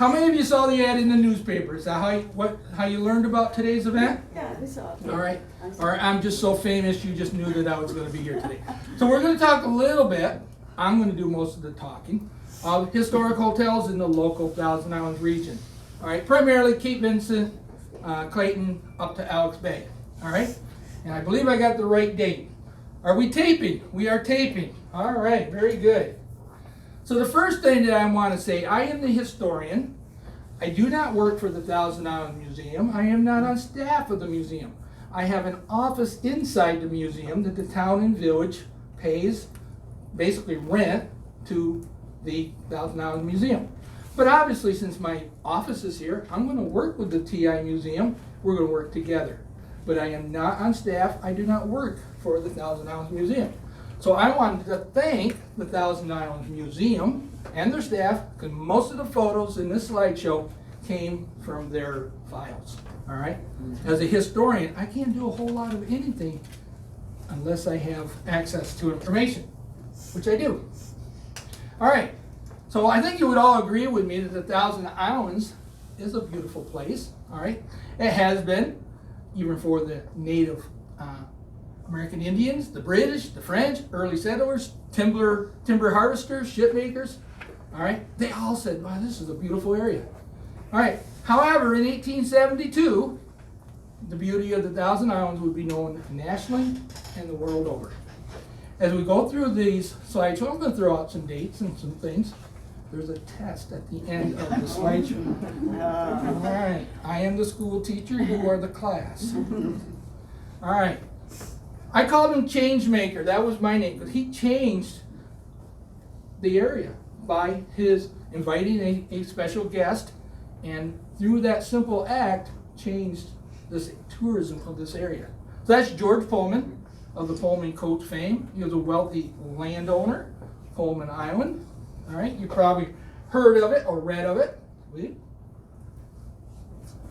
how many of you saw the ad in the newspaper? Is that how you learned about today's event? Yeah, I saw it. All right. Or I'm just so famous you just knew that I was going to be here today. So we're going to talk a little bit. I'm going to do most of the talking of historic hotels in the local Thousand Islands region. All right, primarily Cape Vincent, Clayton, up to Alex Bay. All right, and I believe I got the right date. Are we taping? We are taping. All right, very good. So the first thing that I want to say, I am the historian. I do not work for the Thousand Islands Museum. I am not on staff of the museum. I have an office inside the museum that the town and village pays, basically rent, to the Thousand Islands Museum. But obviously, since my office is here, I'm going to work with the TI Museum. We're going to work together. But I am not on staff. I do not work for the Thousand Islands Museum. So I wanted to thank the Thousand Islands Museum and their staff, because most of the photos in this slideshow came from their files. All right? As a historian, I can't do a whole lot of anything unless I have access to information, which I do. All right. So I think you would all agree with me that the Thousand Islands is a beautiful place. All right? It has been, even for the native American Indians, the British, the French, early settlers, timber harvesters, ship makers. All right, they all said, wow, this is a beautiful area. All right, however, in 1872, the beauty of the Thousand Islands would be known nationally and the world over. As we go through these slideshows, I'm going to throw out some dates and some things. There's a test at the end of the slideshow. All right, I am the school teacher, you are the class. All right. I called him Change Maker. That was my name, because he changed the area by his inviting a special guest, and through that simple act, changed this tourism of this area. So that's George Pullman of the Pullman Coach fame. He was a wealthy landowner, Pullman Island. All right, you probably heard of it or read of it.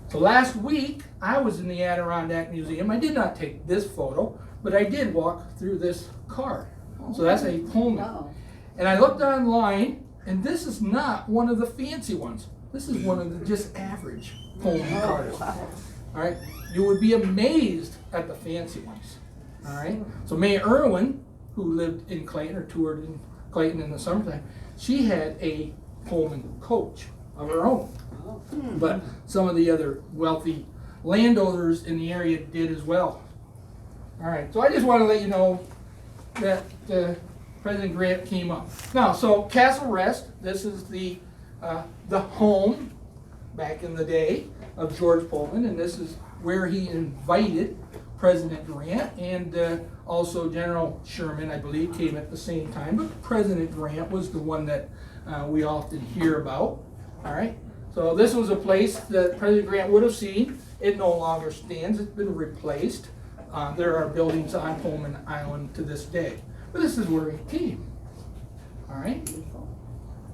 So last week, I was in the Adirondack Museum. I did not take this photo, but I did walk through this car. So that's a Pullman. Wow. And I looked online, and this is not one of the fancy ones. This is one of the just average Pullman cars. Wow. All right, you would be amazed at the fancy ones. All right, so May Irwin, who lived in Clayton or toured in Clayton in the summertime, she had a Pullman coach of her own. But some of the other wealthy landowners in the area did as well. All right, so I just want to let you know that President Grant came up. Now, so Castle Rest, this is the home back in the day of George Pullman, and this is where he invited President Grant and also General Sherman, I believe, came at the same time. But President Grant was the one that we often hear about. All right, so this was a place that President Grant would have seen. It no longer stands. It's been replaced. There are buildings on Pullman Island to this day. But this is where he came. All right?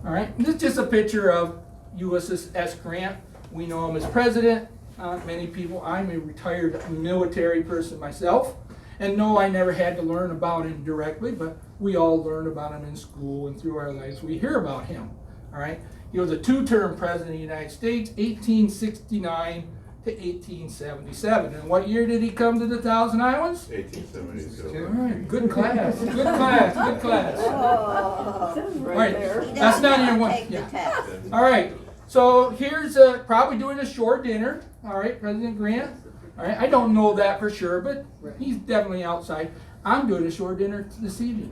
All right. This is just a picture of USS Grant. We know him as president. Many people, I'm a retired military person myself. And no, I never had to learn about him directly, but we all learn about him in school and through our lives. We hear about him. All right? He was a two-term president of the United States, 1869 to 1877. And what year did he come to the Thousand Islands? 1872. All right, good class, good class, good class. Oh, All right, that's not your one. Yeah. All right, so here's probably doing a short dinner. All right, President Grant. All right, I don't know that for sure, but he's definitely outside. I'm doing a short dinner this evening,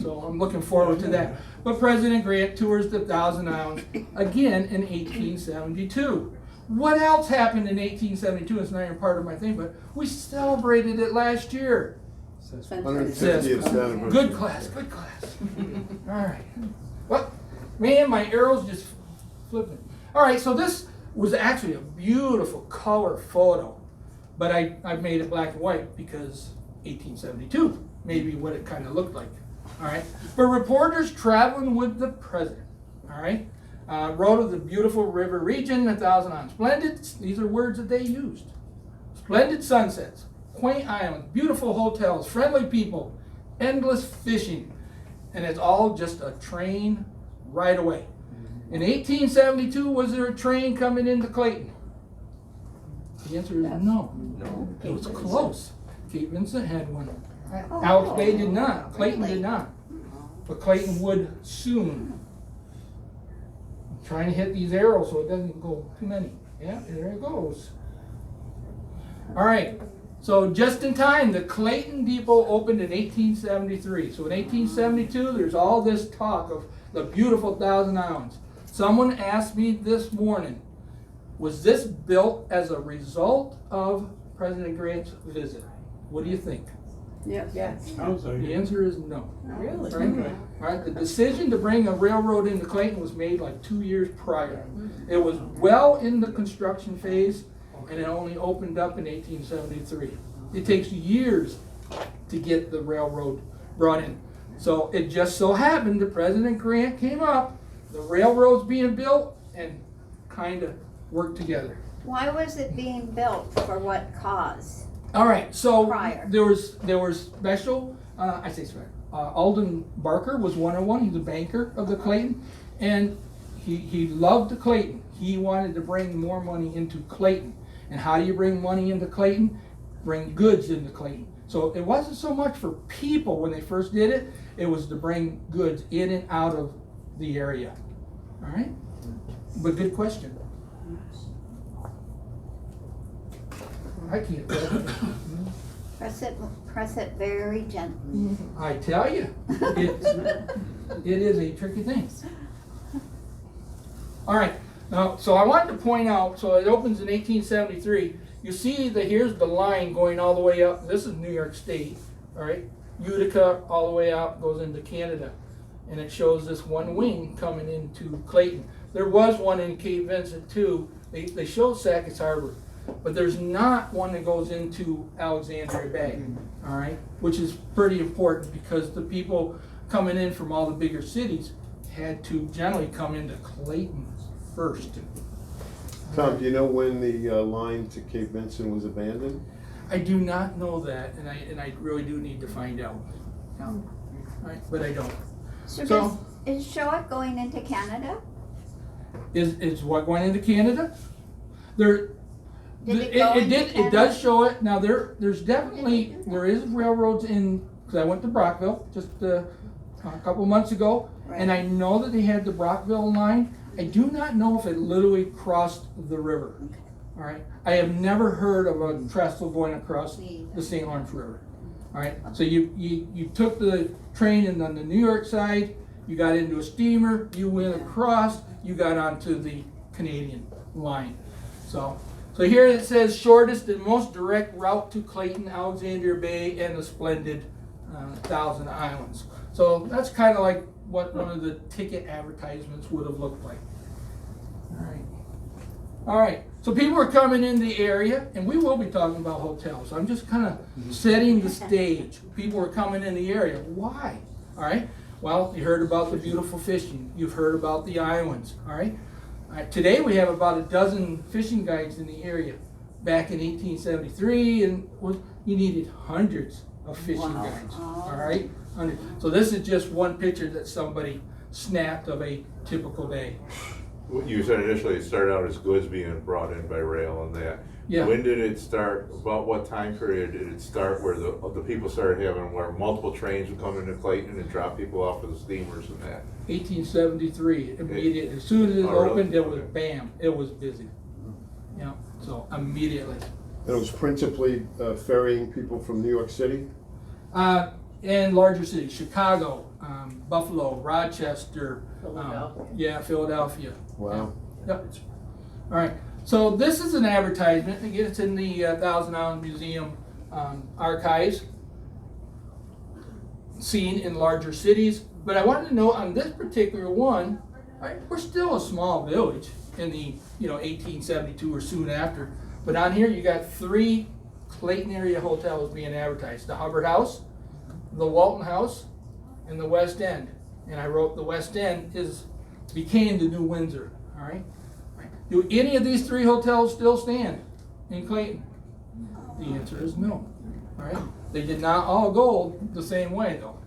so I'm looking forward to that. But President Grant tours the Thousand Islands again in 1872. What else happened in 1872? It's not even part of my thing, but we celebrated it last year. 150th anniversary. Good class, good class. All right. What? Man, my arrow's just flipping. All right, so this was actually a beautiful color photo, but I made it black and white because 1872, maybe what it kind of looked like. All right. But reporters traveling with the president, all right, wrote of the beautiful river region, the Thousand Islands. Splendid, these are words that they used. Splendid sunsets, quaint islands, beautiful hotels, friendly people, endless fishing. And it's all just a train right away. In 1872, was there a train coming into Clayton? The answer is no. No. It was close. Cape Vincent had one. Oh. Alex Bay did not. Clayton Really? did not. But Clayton would soon. I'm trying to hit these arrows so it doesn't go too many. Yeah, there it goes. All right. So just in time, the Clayton Depot opened in 1873. So in 1872, there's all this talk of the beautiful 1,000 Islands. Someone asked me this morning, was this built as a result of President Grant's visit? What do you think? Yes. Yes. The answer is no. Really? Right? All right, the decision to bring a railroad into Clayton was made like 2 years prior. It was well in the construction phase, and it only opened up in 1873. It takes years to get the railroad brought in. So it just so happened that President Grant came up, the railroad's being built, and kind of worked together. Why was it being built? For what cause? All right, so Prior. there was special. Alden Barker was 101. He's a banker of the Clayton, and he loved the Clayton. He wanted to bring more money into Clayton. And how do you bring money into Clayton? Bring goods into Clayton. So it wasn't so much for people when they first did it. It was to bring goods in and out of the area. All right, but good question. I can't. Press it very gently. I tell you, it is a tricky thing. All right, now, so I wanted to point out, so it opens in 1873. You see that here's the line going all the way up. This is New York State, all right? Utica all the way up goes into Canada. And it shows this one wing coming into Clayton. There was one in Cape Vincent too. They show Sackett's Harbor. But there's not one that goes into Alexandria Bay, all right? Which is pretty important because the people coming in from all the bigger cities had to generally come into Clayton first. Tom, do you know when the line to Cape Vincent was abandoned? I do not know that, and I really do need to find out. Yeah. All right, but I don't. So is Shoah going into Canada? Is what going into Canada? There. Did it go into It Canada? does show it. Now there's definitely, there is railroads in, because I went to Brockville just a couple months ago, and I know that they had the Brockville line. I do not know if it literally crossed the river. All right, I have never heard of a trestle going across the St. Lawrence River. All right, so you took the train and on the New York side, you got into a steamer, you went across, you got onto the Canadian line. So here it says shortest and most direct route to Clayton, Alexandria Bay, and the splendid 1,000 Islands. So that's kind of like what one of the ticket advertisements would have looked like. All right. So people are coming in the area, and we will be talking about hotels. I'm just kind of setting the stage. People are coming in the area. Why? All right. Well, you heard about the beautiful fishing. You've heard about the islands. All right. Today we have about a dozen fishing guides in the area. Back in 1873, and you needed hundreds of fishing guides. All right. So this is just one picture that somebody snapped of a typical day. You said initially it started out as goods being brought in by rail and that. Yeah. When did it start? About what time period did it start where the people started having, where multiple trains would come into Clayton and drop people off of the steamers and that? 1873, immediately. As soon as it Oh, really? opened, it was bam, it was busy. Yeah, so immediately. And it was principally ferrying people from New York City? And larger cities, Chicago, Buffalo, Rochester, Philadelphia. Philadelphia. Wow. Yep. All right. So this is an advertisement. Again, it's in the 1,000 Island Museum archives, seen in larger cities. But I wanted to know on this particular one, we're still a small village in the 1872 or soon after. But on here you got 3 Clayton area hotels being advertised: the Hubbard House, the Walton House, and the West End. And I wrote the West End became the New Windsor. All right. Do any of these 3 hotels still stand in Clayton? The answer is no. All right. They did not all go the same way though.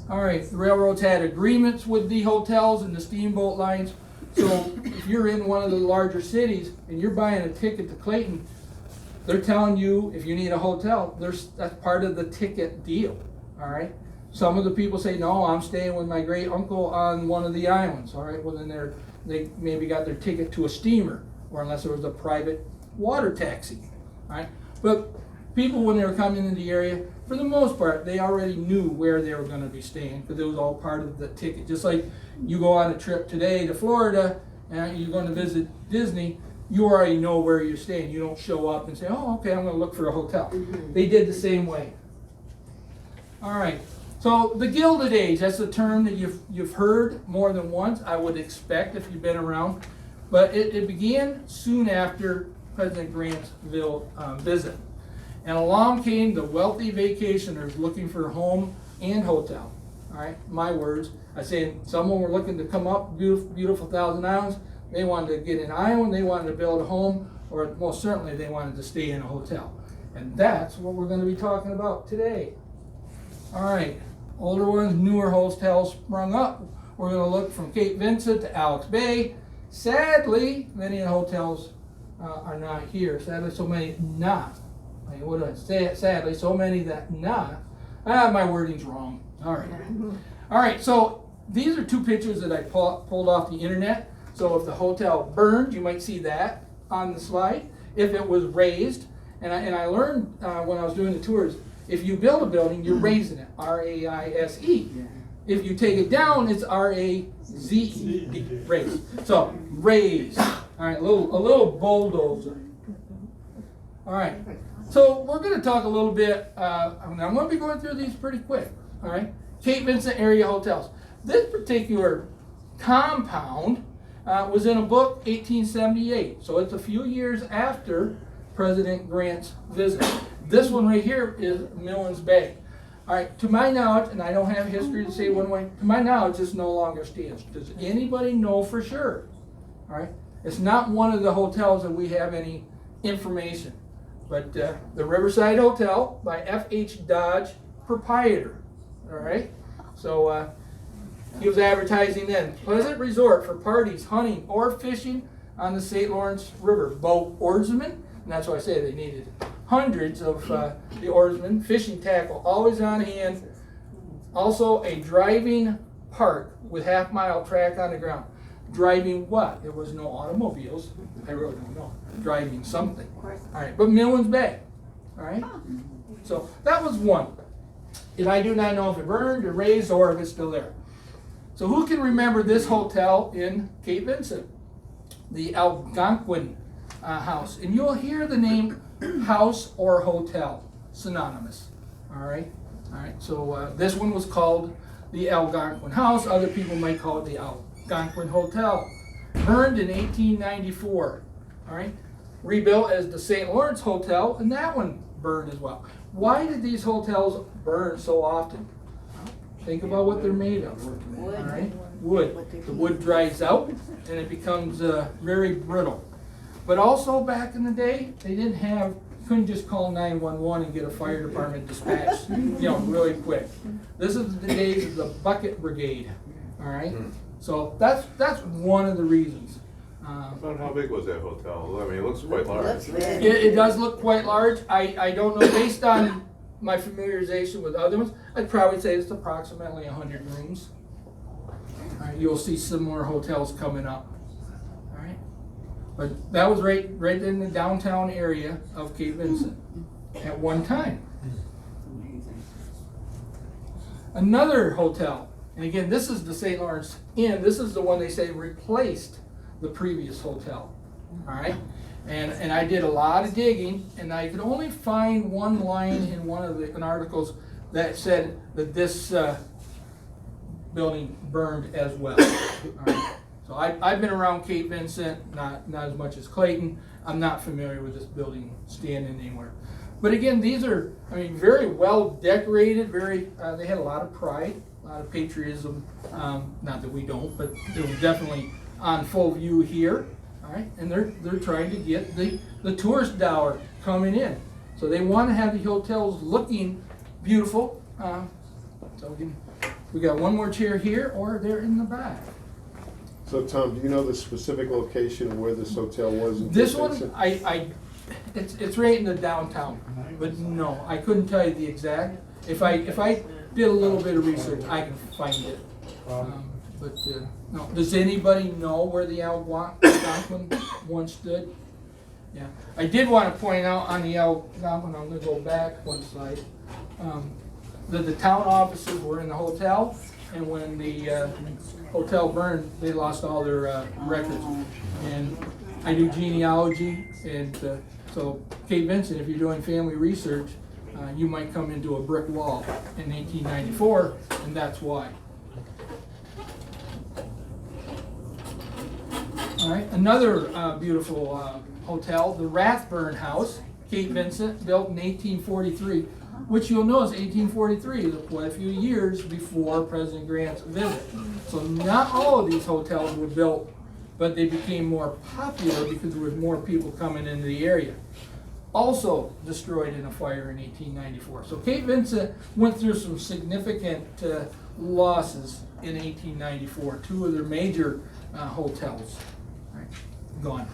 All right, the railroads had agreements with the hotels and the steamboat lines. So if you're in one of the larger cities and you're buying a ticket to Clayton, they're telling you if you need a hotel, that's part of the ticket deal, all right? Some of the people say, no, I'm staying with my great uncle on one of the islands, all right? Well, then they maybe got their ticket to a steamer, or unless there was a private water taxi, all right? But people, when they were coming into the area, for the most part, they already knew where they were gonna be staying, because it was all part of the ticket. Just like you go on a trip today to Florida, and you're gonna visit Disney, you already know where you're staying. You don't show up and say, oh, okay, I'm gonna look for a hotel. They did the same way. All right, so the Gilded Age, that's a term that you've heard more than once, I would expect if you've been around. But it began soon after President Grant's visit. And along came the wealthy vacationers looking for a home and hotel. All right, my words. I said someone were looking to come up, beautiful Thousand Islands. They wanted to get an island, they wanted to build a home, or most certainly they wanted to stay in a hotel. And that's what we're going to be talking about today. All right, older ones, newer hotels sprung up. We're going to look from Cape Vincent to Alex Bay. Sadly, many hotels are not here. Sadly, so many not. Like, what do I say? Sadly, so many that not. My wording's wrong. All right. All right, so these are two pictures that I pulled off the internet. So if the hotel burned, you might see that on the slide. If it was raised, and I learned when I was doing the tours, if you build a building, you're raising it, R-A-I-S-E. If you take it down, it's R-A-Z-E, raise. So raise. All right, a little bulldozer. All right. So we're going to talk a little bit. I'm going to be going through these pretty quick. All right. Cape Vincent area hotels. This particular compound was in a book 1878. So it's a few years after President Grant's visit. This one right here is Millins Bay. All right. To my knowledge, and I don't have history to say one way, to my knowledge, this no longer stands. Does anybody know for sure? All right. It's not one of the hotels that we have any information. But the Riverside Hotel by F.H. Dodge, proprietor. All right, so he was advertising then, pleasant resort for parties, hunting, or fishing on the St. Lawrence River. Boat oarsmen, and that's why I say they needed hundreds of the oarsmen, fishing tackle, always on hand. Also a driving park with half-mile track on the ground. Driving what? There was no automobiles. I really don't know. Driving something. All right, but Millins Bay. All right. So that was one. And I do not know if it burned or raised or if it's still there. So who can remember this hotel in Cape Vincent? The Algonquin House. And you'll hear the name house or hotel synonymous. All right. All right. So this one was called the Algonquin House. Other people might call it the Algonquin Hotel. Burned in 1894. All right. Rebuilt as the St. Lawrence Hotel, and that one burned as well. Why did these hotels burn so often? Think about what they're made of. Wood. All right. Wood. The wood dries out and it becomes very brittle. But also back in the day, they couldn't just call 911 and get a fire department dispatched, really quick. This is the days of the bucket brigade. All right. So that's one of the reasons. About how big was that hotel? I mean, it looks quite large. It does look quite large. I don't know, based on my familiarization with other ones, I'd probably say it's approximately 100 rooms. All right, you'll see similar hotels coming up. All right, but that was right in the downtown area of Cape Vincent at one time. Another hotel, and again, this is the St. Lawrence Inn. This is the one they say replaced the previous hotel. All right, and I did a lot of digging, and I could only find one line in one of the articles that said that this building burned as well. All right. So I've been around Cape Vincent, not as much as Clayton. I'm not familiar with this building standing anywhere. But again, these are, very well decorated. They had a lot of pride, a lot of patriotism. Not that we don't, but they were definitely on full view here. All right, and they're trying to get the tourist dollar coming in. So they want to have the hotels looking beautiful. So we can We got one more chair here, or they're in the back. So Tom, do you know the specific location of where this hotel was in This Cape one, Vincent? it's right in the downtown, but no, I couldn't tell you the exact. If I did a little bit of research, I can find it. No. Does anybody know where the Algonquin once stood? Yeah, I did want to point out on the Algonquin, I'm gonna go back one slide, that the town offices were in the hotel, and when the hotel burned, they lost all their records. And I do genealogy, and so Cape Vincent, if you're doing family research, you might come into a brick wall in 1894, and that's why. All right, another beautiful hotel, the Rathburn House, Cape Vincent, built in 1843, which you'll notice 1843 is quite a few years before President Grant's visit. So not all of these hotels were built, but they became more popular because there was more people coming into the area. Also destroyed in a fire in 1894. So Cape Vincent went through some significant losses in 1894. Two of their major hotels, right, gone.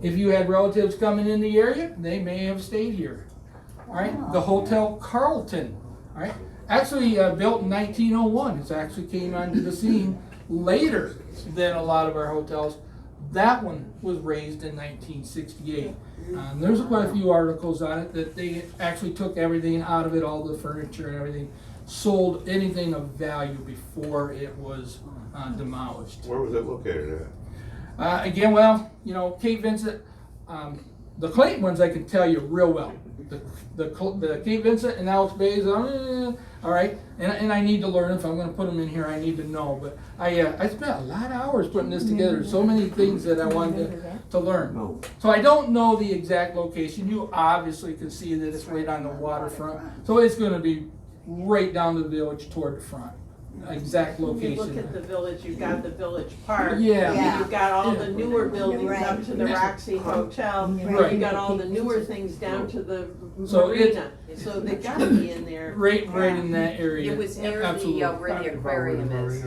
If you had relatives coming in the area, they may have stayed here. All right, the Hotel Carlton, all right, actually built in 1901. It actually came onto the scene later than a lot of our hotels. That one was raised in 1968. There's quite a few articles on it that they actually took everything out of it, all the furniture and everything, sold anything of value before it was demolished. Where was it located at? Again, well, you know, Cape Vincent, the Clayton ones I can tell you real well. The Cape Vincent and Alex Bay's, all right, and I need to learn. If I'm going to put them in here, I need to know. But I spent a lot of hours putting this together. So many things that I wanted to learn. So I don't know the exact location. You obviously can see that it's right on the waterfront. So it's going to be right down the village toward the front. Exact location. You look at the village, you've got the village park. Yeah. Yeah. You've got all the Yeah. newer buildings Right. up to the Roxy Hotel. Right. You've got all the newer things down to the So it- marina. So they've got to be in there. Right in that area. It was near Absolutely. where the aquarium is.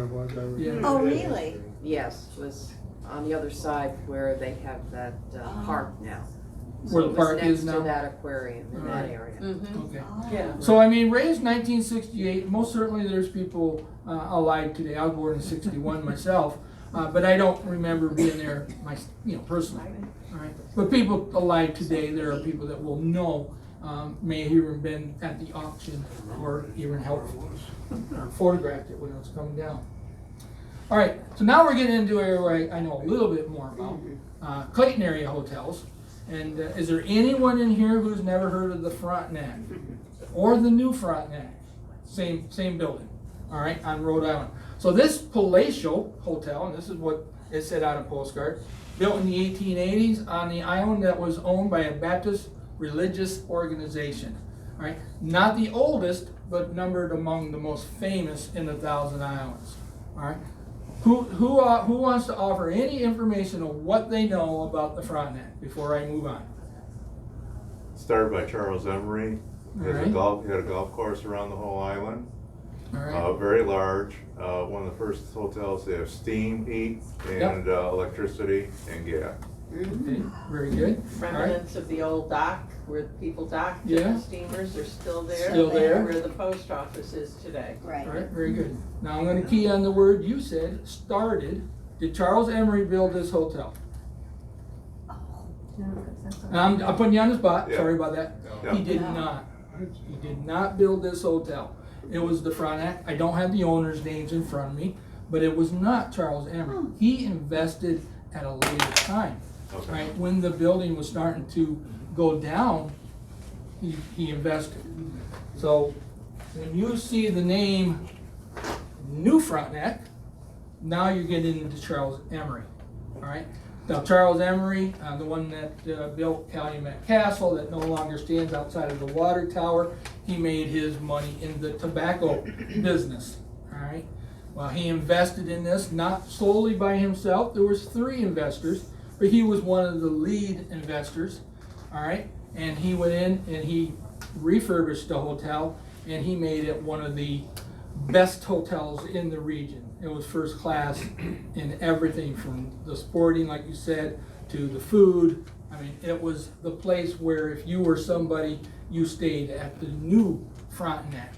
Yeah. Oh, really? Yes, it was on the other side where they have that park now. So Where the it was park is Next now? to that aquarium in that Right. area. Okay. Yeah. So I mean, raised 1968. Most certainly, there's people alive today. I was born in '61 myself, but I don't remember being there, personally. All right. But people alive today, there are people that will know, may have even been at the auction or even helped or photographed it when it was coming down. All right. So now we're getting into an area I know a little bit more about, Clayton area hotels. And is there anyone in here who's never heard of the Frontenac or the new Frontenac? Same building, all right, on Rhode Island. So this palatial hotel, and this is what it said on a postcard, built in the 1880s on the island that was owned by a Baptist religious organization. All right, not the oldest, but numbered among the most famous in the Thousand Islands. All right. Who wants to offer any information on what they know about the Frontenac before I move on? Started by Charles Emery. He had Alright. a golf course around the whole island. All right. Very large. One of the first hotels. They have steam, heat, and electricity and gas. Okay, very good. All right. Remnants of the old dock where people docked to Yeah. the steamers are still there. Still there. Where the post office is today. Right. All right, very good. Now I'm going to key on the word you said, started. Did Charles Emery build this hotel? And I'm putting you on the spot. Yeah. Sorry about that. Yeah. He did not. He did not build this hotel. It was the Frontenac. I don't have the owners' names in front of me, but it was not Charles Emery. He invested at a later time. Okay. Right, when the building was starting to go down, he invested. So when you see the name New Frontenac, now you're getting into Charles Emery. All right. Now Charles Emery, the one that built Calumet Castle, that no longer stands outside of the water tower, he made his money in the tobacco business. All right. Well, he invested in this not solely by himself. There was 3 investors. But he was one of the lead investors, all right? And he went in and he refurbished the hotel. and he made it one of the best hotels in the region. It was first class in everything from the sporting, like you said, to the food. I mean, it was the place where if you were somebody, you stayed at the new Frontenac.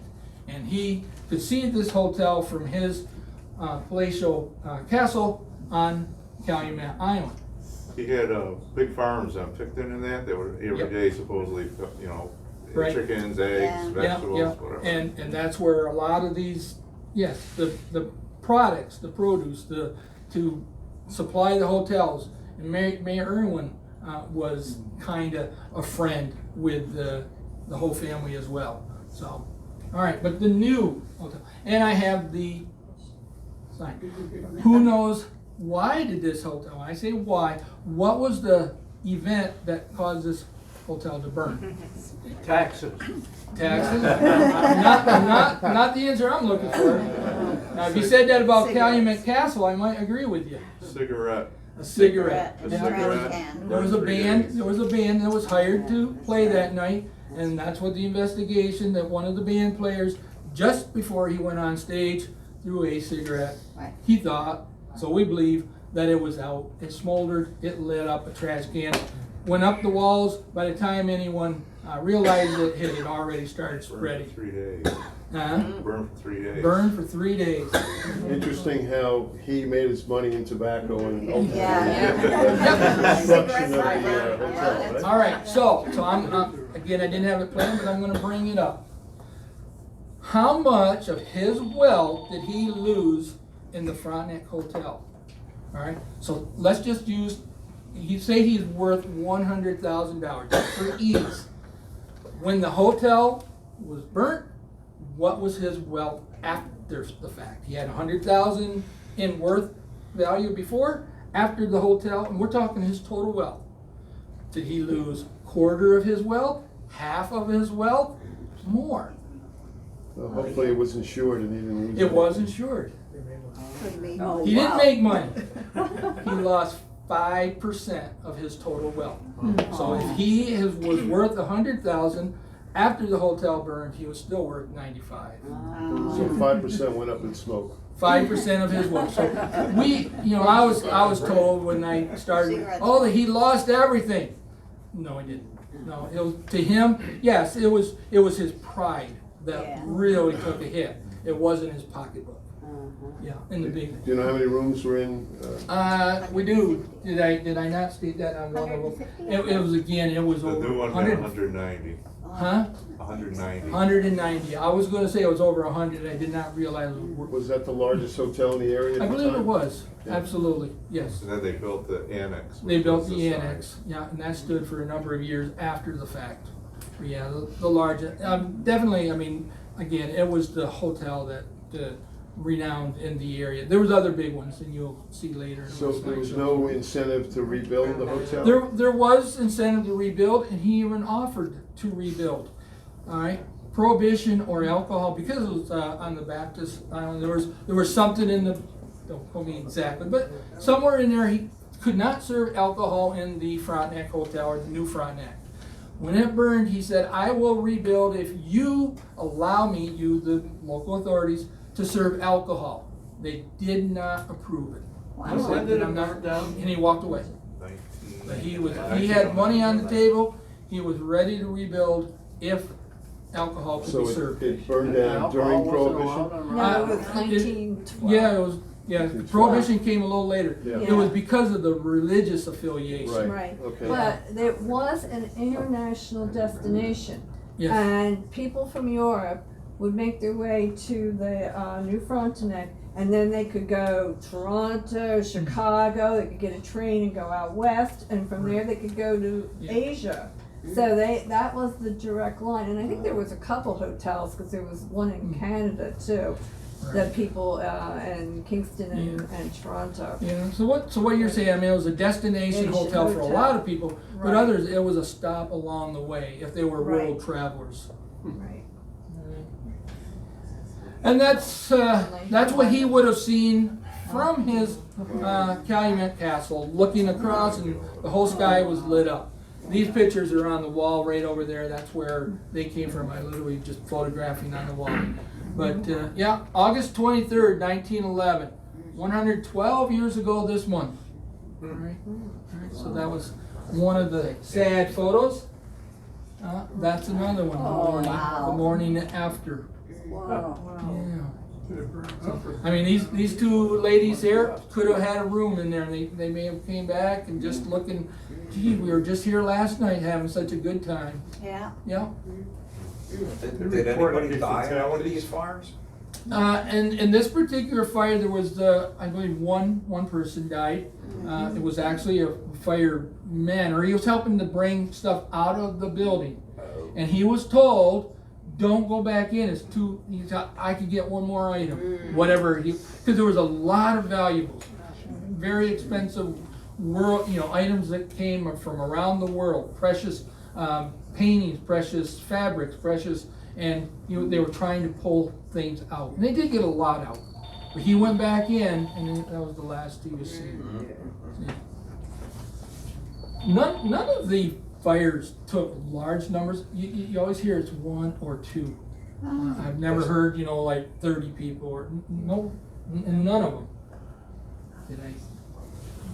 And he could see this hotel from his palatial castle on Calumet Island. He had big farms on Picton and that, they were every Yep. day supposedly, you know, Right. chickens, Yeah. eggs, vegetables, Yeah, whatever. and that's where a lot of these, yes, the products, the produce, to supply the hotels. And Mayor Irwin was kinda a friend with the whole family as well, so. All right, but the new hotel, and I have the sign. Who knows why did this hotel, when I say why, what was the event that caused this hotel to burn? Taxes. Taxes? Not the answer I'm looking for. Now, if you said that about Calumet Castle, I might agree with you. Cigarette. A cigarette. A Yeah. trash can. There was a band that was hired to play that night, and that's what the investigation, that one of the band players, just before he went on stage, threw a cigarette. Right. He thought, so we believe, that it was out. It smoldered, it lit up a trash can, went up the walls. By the time anyone realized it had already started spreading. Burned for 3 days. Uh, Burned for 3 days. burned for 3 days. Interesting how he made his money in tobacco and ultimately Yeah. the construction of the Cigarettes. hotel, right? All right, so I'm again, I didn't have it planned, but I'm gonna bring it up. How much of his wealth did he lose in the Frontenac Hotel? All right, so let's just use, you say he's worth $100,000 for ease. When the hotel was burnt, what was his wealth after the fact? He had 100,000 in worth value before, after the hotel, and we're talking his total wealth. Did he lose quarter of his wealth, half of his wealth, more? Well, hopefully it was insured and he didn't lose It was insured. Could be. He didn't make money. He lost 5% of his total wealth. So if he was worth 100,000, after the hotel burned, he was still worth 95. So 5% went up in smoke. 5% of his wealth. So I was told when I started, oh, that he lost everything. No, he didn't. No, it was, to him, yes, it was his pride that Yeah. really took a hit. It wasn't his pocketbook. Yeah, in the big. Do you know how many rooms were in? We do. Did I not state that on one of them? 150? It was again. It was The over new one had 100. 190. Huh? 190. 190. I was going to say it was over 100. I did not realize it was. Was that the largest hotel in the area I at the believe it time? was. Yeah. Absolutely. Yes. And then they built the annex. They which built was the size. annex. Yeah, and that stood for a number of years after the fact. But yeah, the largest. Definitely. I mean, again, it was the hotel that renowned in the area. There was other big ones, and you'll see later. in So the there was slideshow. no incentive to rebuild the hotel? There was incentive to rebuild, and he even offered to rebuild. All right, prohibition or alcohol, because it was on the Baptist Island. There was something in the, don't quote me exactly, but somewhere in there he could not serve alcohol in the Frontenac Hotel or the new Frontenac. When it burned, he said, "I will rebuild if you allow me, you the local authorities, to serve alcohol." They did not approve it. He Wow. said that I'm not, and he walked away. 19. But he had money on the table, he was ready to rebuild if alcohol could So be served. it burned down during Prohibition? No, it was it- 1912. Yeah, it was, Prohibition came a little later. Yeah. It was because of the religious affiliation. Right. Okay. But it was an international destination. Yes, And people from Europe would make their way to the New Frontenac, and then they could go Toronto, Chicago, they could get a train and go out west, and from there they could go to Yeah. Asia. So that was the direct line, and I think there was a couple hotels, because there was one in Canada too, that people, in Kingston and Toronto. you know, so what you're saying, I mean, it was a destination Asian hotel for a hotel. lot of people, but Right. others, it was a stop along the way, if they were world Right. travelers. Right. And that's what he would have seen from his Calumet Castle, looking across, and the whole sky was lit up. These pictures are on the wall right over there. That's where they came from. I literally just photographing on the wall. But yeah, August 23rd, 1911, 112 years ago this month. All right. So that was one of the sad photos. That's another one. Oh, wow. The morning after. Wow. Yeah. I mean, these two ladies here could have had a room in there, and they may have came back and just looking, gee, we were just here last night having such a good time. Yeah. Yeah. Did anybody die in one of these fires? And in this particular fire, there was, I believe, one person died. It was actually a fireman, or he was helping to bring stuff out of the building. And he was told, don't go back in, it's too, I could get one more item, whatever, because there was a lot of valuables, very expensive items that came from around the world, precious paintings, precious fabrics, precious, and they were trying to pull things out. And they did get a lot out. But he went back in, and that was the last he was seen. None of the fires took large numbers. You always hear it's one or two. I've never heard, like 30 people or no, and none of them. Did I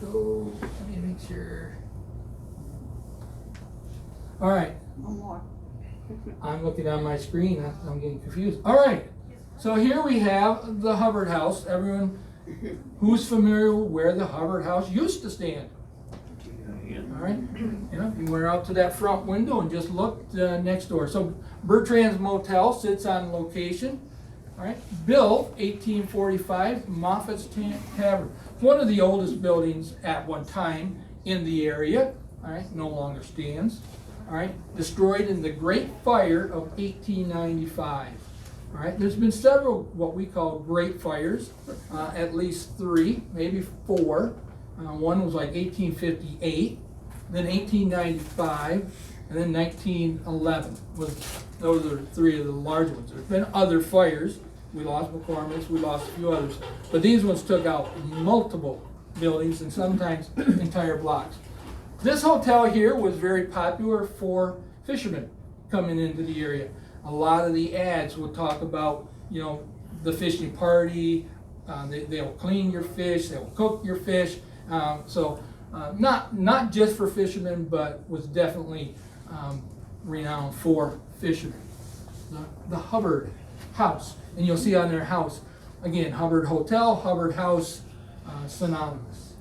go? Let me make sure. All right. One more. I'm looking on my screen. I'm getting confused. All right. So here we have the Hubbard House. Everyone who's familiar with where the Hubbard House used to stand. All right. You went out to that front window and just looked next door. So Bertrand's Motel sits on location. All right. Built 1845, Moffat's Tavern. One of the oldest buildings at one time in the area. All right. No longer stands. All right, destroyed in the Great Fire of 1895. All right, there's been several what we call Great Fires, at least 3, maybe 4. One was like 1858, then 1895, and then 1911. Those are 3 of the large ones. There's been other fires. We lost McCormick's, we lost a few others, but these ones took out multiple buildings and sometimes entire blocks. This hotel here was very popular for fishermen coming into the area. A lot of the ads will talk about, the fishing party. They'll clean your fish. They'll cook your fish. Not just for fishermen, but was definitely renowned for fishermen. The Hubbard House, and you'll see on their house again, Hubbard Hotel, Hubbard House, synonymous.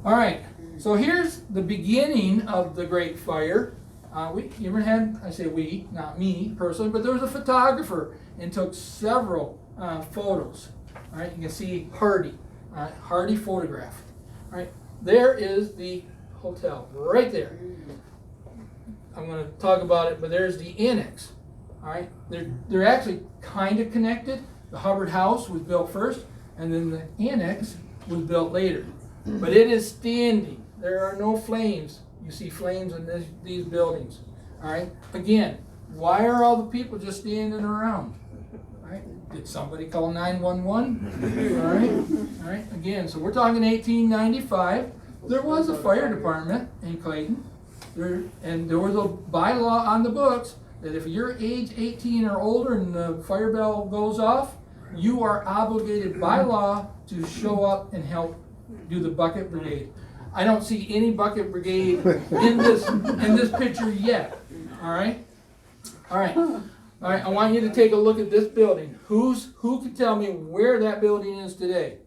All right. So here's the beginning of the Great Fire. We even had, I say we, not me personally, but there was a photographer and took several photos. All right, you can see Hardy, Hardy photograph. All right, there is the hotel right there. I'm going to talk about it, but there's the annex. All right, they're actually kind of connected. The Hubbard House was built first, and then the annex was built later. But it is standing. There are no flames. You see flames in these buildings. All right. Again, why are all the people just standing around? All right. Did somebody call 911? All right. All right. Again, so we're talking 1895. There was a fire department in Clayton, and there was a bylaw on the books that if you're age 18 or older and the fire bell goes off, you are obligated by law to show up and help do the bucket brigade. I don't see any bucket brigade in this picture yet. All right, all right, all right. I want you to take a look at this building. Who can tell me where that building is today?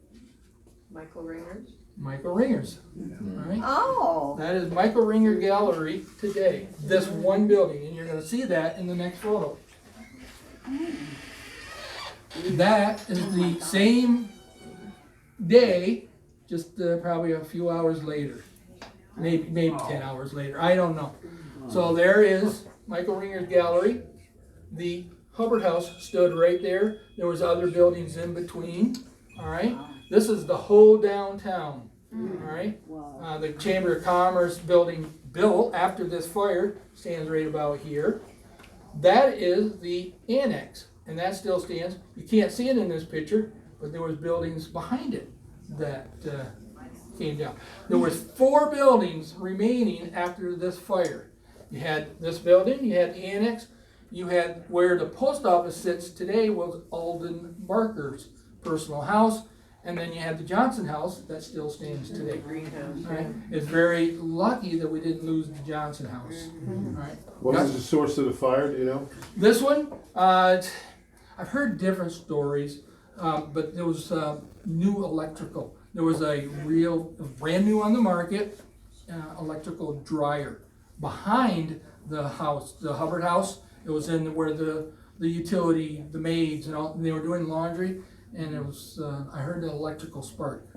Michael Ringers. Michael Ringers. All right. Oh. That is Michael Ringer Gallery today. This one building, and you're going to see that in the next photo. That is the same day. Just probably a few hours later, maybe 10 hours later. I don't know. So there is Michael Ringer's Gallery. The Hubbard House stood right there. There was other buildings in between. All right. This is the whole downtown. All right. The Chamber of Commerce building built after this fire stands right about here. That is the annex, and that still stands. You can't see it in this picture, but there was buildings behind it that came down. There was 4 buildings remaining after this fire. You had this building, you had the annex, you had where the post office sits today was Alden Barker's personal house, and then you had the Johnson house that still stands today. Greenhouse. Right? It's very lucky that we didn't lose the Johnson house. Right? What was the source of the fire, do you know? This one, I've heard different stories, but there was new electrical. There was a brand new on the market, electrical dryer behind the house, the Hubbard house. It was in where the utility, the maids, and all, and they were doing laundry, and it was. I heard the electrical spark.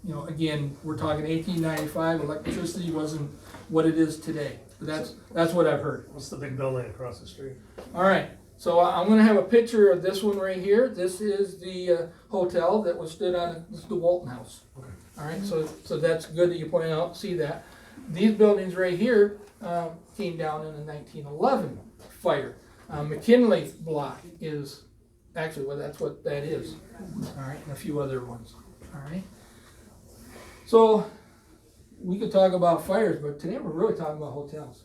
You know, again, we're talking 1895. Electricity wasn't what it is today. But that's what I've heard. What's the big building across the street? All right, so I'm going to have a picture of this one right here. This is the hotel that was stood on. This is the Walton House. Okay. All right, so that's good that you point out. See that these buildings right here came down in the 1911 fire. McKinley Block is actually that's what that is. All right, and a few other ones. All right, so. We could talk about fires, but today we're really talking about hotels.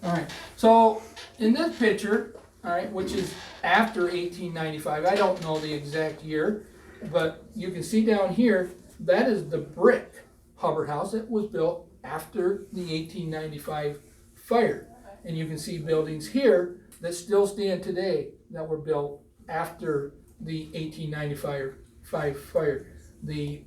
All right, so in this picture, all right, which is after 1895, I don't know the exact year, but you can see down here, that is the brick Hubbard house that was built after the 1895 fire. And you can see buildings here that still stand today that were built after the 1895 fire. The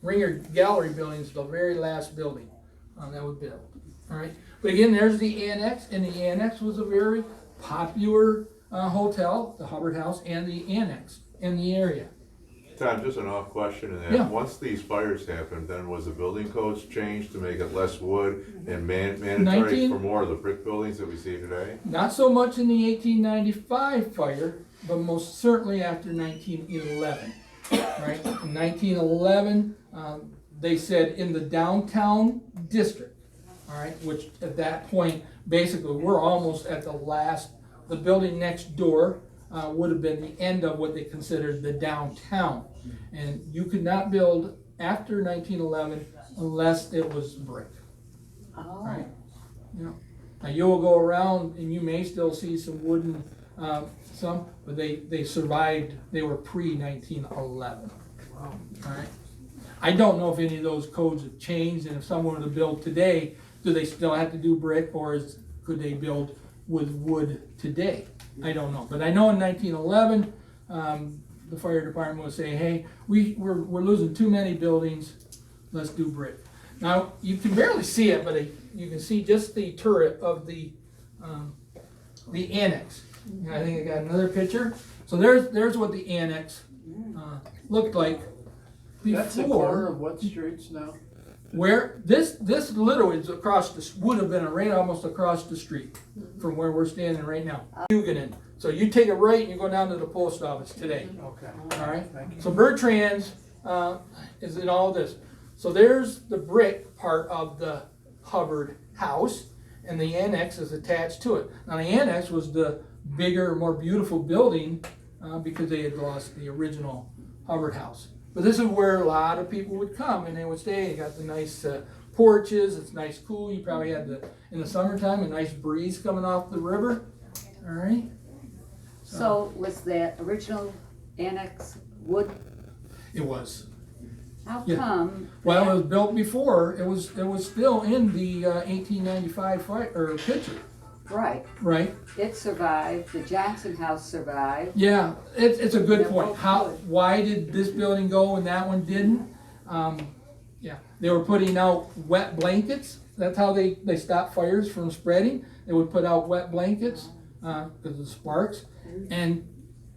Ringer Gallery building is the very last building that was built. All right, but again, there's the annex, and the annex was a very popular hotel, the Hubbard House, and the annex in the area. Tom, just an off question in that. Yeah. Once these fires happened, then was the building codes changed to make it less wood and mandatory 19 for more of the brick buildings that we see today? Not so much in the 1895 fire, but most certainly after 1911. Right, in 1911, they said in the downtown district, all right, which at that point, basically, we're almost at the building next door would have been the end of what they considered the downtown. And you could not build after 1911 unless it was brick. Oh. Right? You know, now you will go around and you may still see some wooden, but they survived. They were pre-1911. All right. I don't know if any of those codes have changed, and if someone were to build today, do they still have to do brick, or could they build with wood today? I don't know, but I know in 1911, the fire department was saying, "Hey, we're losing too many buildings. Let's do brick." Now you can barely see it, but you can see just the turret of the annex. And I think I got another picture. So there's what the annex looked like before. That's the corner of what streets now? Where this literally is would have been right almost across the street from where we're standing right now. Huguenin. So you take a right and you go down to the post office today. Okay. All right. Thank you. So Bertrand's is in all this. So there's the brick part of the Hubbard house, and the annex is attached to it. Now the annex was the bigger, more beautiful building because they had lost the original Hubbard house. But this is where a lot of people would come and they would stay. You got the nice porches. It's nice, cool. You probably had in the summertime a nice breeze coming off the river. All right. So was the original annex wood? It was. How Yeah. come? Well, it was built before. It was still in the 1895 picture. Right. Right. It survived. The Johnson house survived. Yeah, it's a good They're point. both good. Why did this building go and that one didn't? Yeah, they were putting out wet blankets. That's how they stopped fires from spreading. They would put out wet blankets because of the sparks, and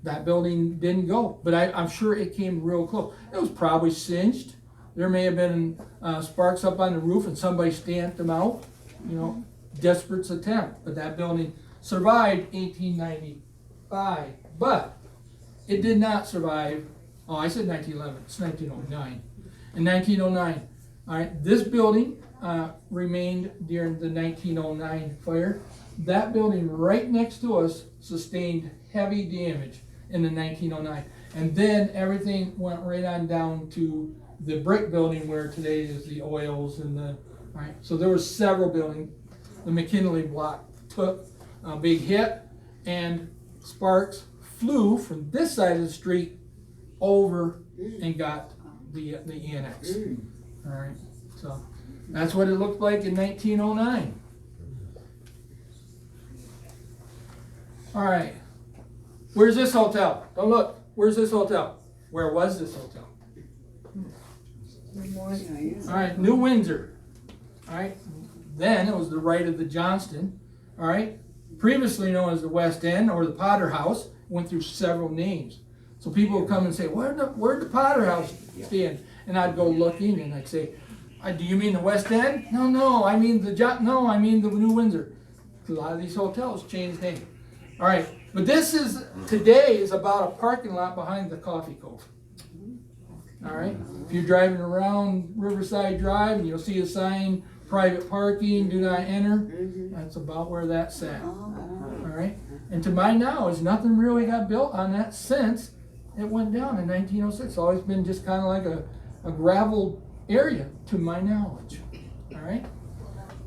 that building didn't go. But I'm sure it came real close. It was probably singed. There may have been sparks up on the roof and somebody stamped them out. You know, desperate attempt. But that building survived 1895. But it did not survive. Oh, I said 1911. It's 1909. In 1909, all right, this building remained during the 1909 fire. That building right next to us sustained heavy damage in the 1909. And then everything went right on down to the brick building where today is the oils and the, right? So there were several buildings. The McKinley block took a big hit, and sparks flew from this side of the street over and got the annex. All right, so that's what it looked like in 1909. All right, where's this hotel? Don't look. Where's this hotel? Where was this hotel? All right, New Windsor. All right, then it was the right of the Johnston. All right, previously known as the West End or the Potter House. Went through several names. So people would come and say, where'd the Potter House stand? And I'd go looking and I'd say, do you mean the West End? No, I mean the New Windsor. Because a lot of these hotels changed names. All right, but today is about a parking lot behind the Coffee Cove. All right, if you're driving around Riverside Drive and you'll see a sign, private parking, do not enter, that's about where that's at. All right, and to my knowledge, nothing really got built on that since it went down in 1906. It's always been just kind of like a gravel area, to my knowledge. All right,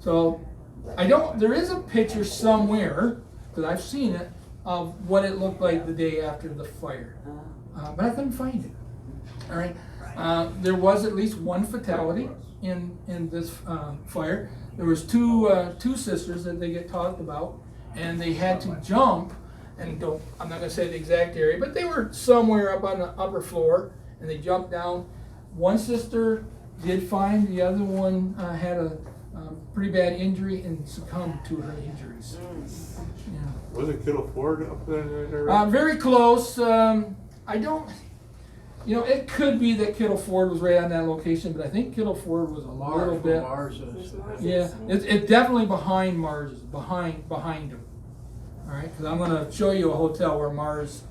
so there is a picture somewhere, because I've seen it, of what it looked like the day after the fire, but I couldn't find it. All right, there was at least one fatality in this fire. There was two sisters that they get talked about, and they had to jump, and I'm not going to say the exact area, but they were somewhere up on the upper floor, and they jumped down. One sister did fine, the other one had a pretty bad injury and succumbed to her injuries. Yeah. Was it Kittle Ford up there in that area? Very close. I don't. It could be that Kittle Ford was right on that location, but I think Kittle Ford was a little bit. Mars is. Yeah, it's definitely behind Mars, behind him. All right, because I'm going to show you a hotel where Mars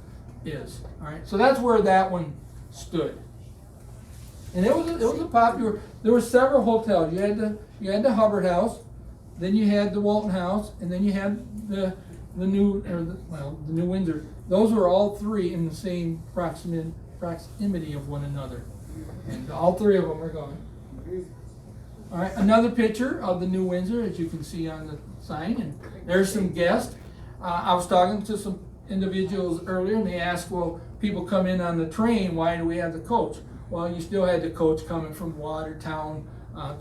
is. All right, so that's where that one stood. And it was a popular. There were several hotels. You had the Hubbard House, then you had the Walton House, and then you had the New Windsor. Those were all three in the same proximity of one another, and all three of them are gone. All right, another picture of the New Windsor, as you can see on the sign, and there's some guests. I was talking to some individuals earlier, and they asked, well, people come in on the train, why do we have the coach? Well, you still had the coach coming from Watertown,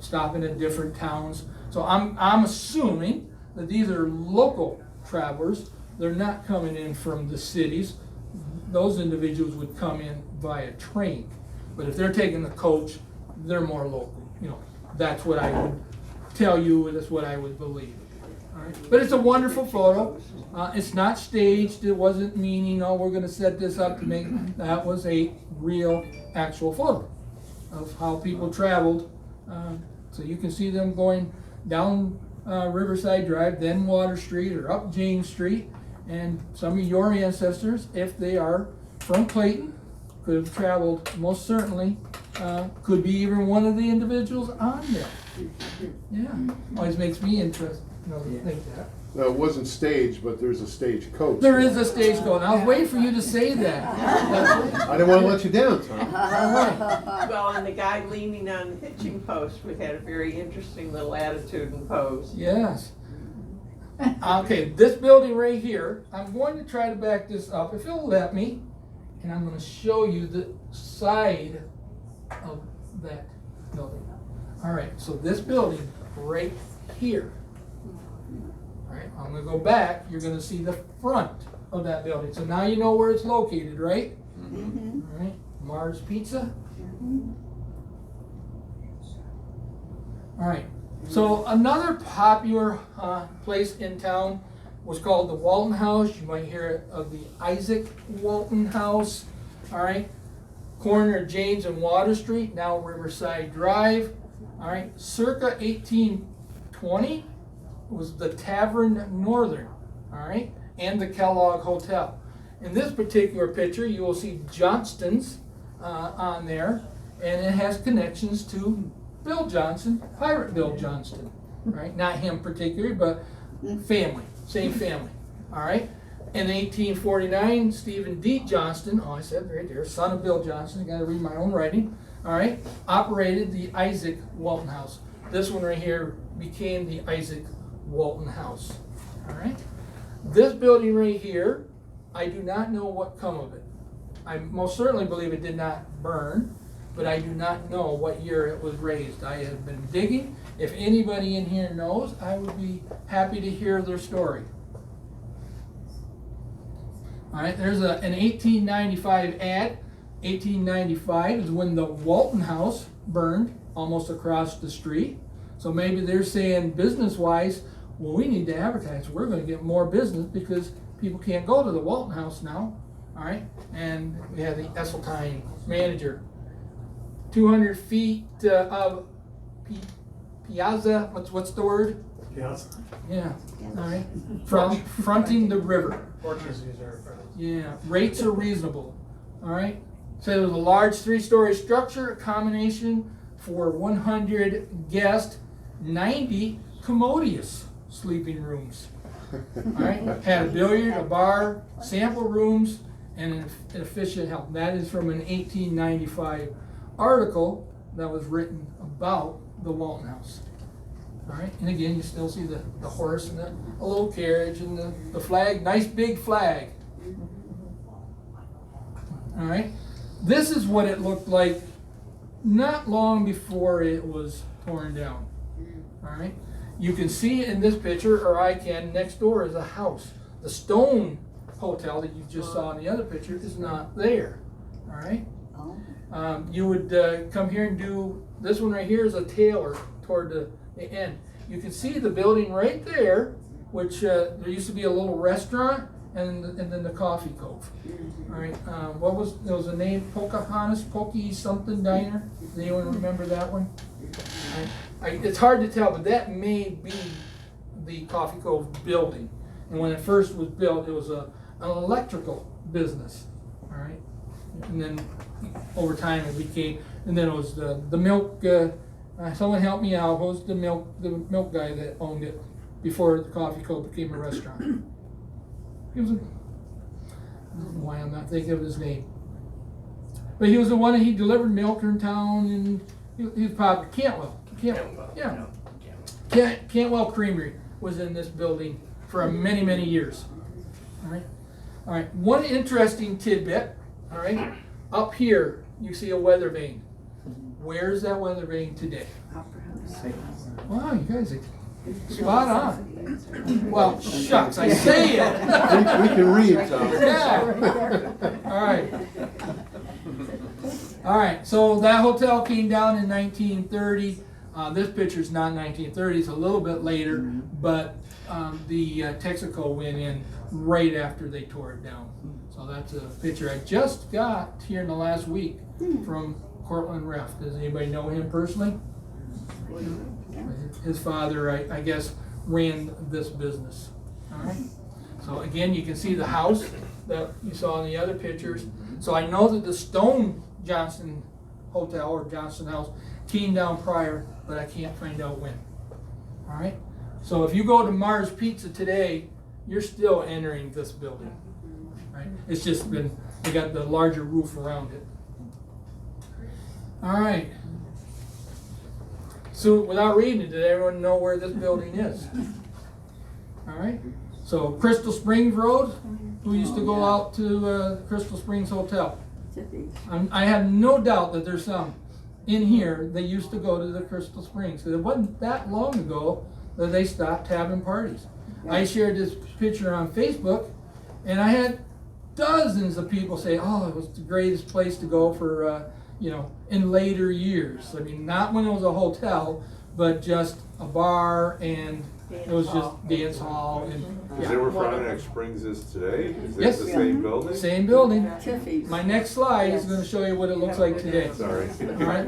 stopping at different towns. So I'm assuming that these are local travelers. They're not coming in from the cities. Those individuals would come in via train. But if they're taking the coach, they're more local. That's what I would tell you, that's what I would believe. All right. But it's a wonderful photo. It's not staged. It wasn't meaning, we're going to set this up to make. That was a real, actual photo of how people traveled. So you can see them going down Riverside Drive, then Water Street, or up James Street. And some of your ancestors, if they are from Clayton, could have traveled, most certainly, could be even one of the individuals on there. Yeah, always makes me interested to think that. No, it wasn't staged, but there's a stage coach. There is a stage going. I was waiting for you to say that. I didn't want to let you down, Tom. Well, and the guy leaning on the hitching post had a very interesting little attitude and pose. Yes. Okay, this building right here, I'm going to try to back this up, if it'll let me, and I'm going to show you the side of that building. All right, so this building right here. All right, I'm going to go back. You're going to see the front of that building. So now you know where it's located, right? Mm-hmm. All right, Mars Pizza. Mm-hmm. All right. So another popular place in town was called the Walton House. You might hear of the Isaac Walton House. All right, corner of James and Water Street, now Riverside Drive. All right, circa 1820 was the Tavern Northern. All right, and the Kellogg Hotel. In this particular picture, you will see Johnston's on there, and it has connections to Bill Johnson, Pirate Bill Johnston, right? Not him particularly, but family, same family, all right? In 1849, Stephen D. Johnston, I said right there, son of Bill Johnston, I gotta read my own writing, all right, operated the Isaac Walton House. This one right here became the Isaac Walton House, all right? This building right here, I do not know what come of it. I most certainly believe it did not burn, but I do not know what year it was raised. I have been digging. If anybody in here knows, I would be happy to hear their story. All right, there's an 1895 ad. 1895 is when the Walton House burned almost across the street. So maybe they're saying business-wise, well, we need to advertise. We're going to get more business because people can't go to the Walton House now. All right, and we have the Esseltine manager. 200 feet of piazza. What's the word? Yes. Yeah. All right. Fronting the river. Portuguese are Yeah. Rates are reasonable. All right. So it was a large 3-story structure, a combination for 100 guests, 90 commodious sleeping rooms. All right. Had a billiard, a bar, sample rooms, and an efficient help. That is from an 1895 article that was written about the Walton House. All right, and again, you still see the horse and a little carriage and the flag, nice big flag. All right, this is what it looked like not long before it was torn down. All right, you can see in this picture, or I can, next door is a house. The stone hotel that you just saw in the other picture is not there. All right. You would come here and do, this one right here is a tailor toward the end. You can see the building right there, which there used to be a little restaurant and then the coffee cove. All right, there was a name, Pocahontas, Pokey something diner. Does anyone remember that one? It's hard to tell, but that may be the coffee cove building. And when it first was built, it was an electrical business. All right, and then over time it became, and then it was the milk. Someone help me out. Who was the milk guy that owned it before the coffee cove became a restaurant? He was I don't know why I'm not thinking of his name. But he was the one that he delivered milk in town, and he was popular. Cantwell. Yeah. Cantwell Creamery was in this building for many, many years. All right. One interesting tidbit. All right. Up here, you see a weather vane. Where's that weather vane today? Wow, you guys are spot on. Well, shucks, I say it. We can read, Tom. Yeah. All right, so that hotel came down in 1930. This picture's not 1930, it's a little bit later, but the Texaco went in right after they tore it down. So that's a picture I just got here in the last week from Cortland Ref. Does anybody know him personally? His father, I guess, ran this business. All right. So again, you can see the house that you saw in the other pictures. So I know that the Stone Johnson Hotel or Johnson House came down prior, but I can't find out when. All right. So if you go to Mars Pizza today, you're still entering this building. Right? It's just been, they got the larger roof around it. All right. So without reading it, did everyone know where this building is? All right. So Crystal Springs Road, who used to go out to Crystal Springs Hotel? I have no doubt that there's some in here that used to go to the Crystal Springs. Because it wasn't that long ago that they stopped having parties. I shared this picture on Facebook, and I had dozens of people say, oh, it was the greatest place to go for, in later years. I mean, not when it was a hotel, but just a bar and it was just dance hall. And Is that where Frontenac Springs is today? Is that Yes. the same building? Same building. Tiffy's. My next slide is going to show you what it looks like today. Sorry. All right.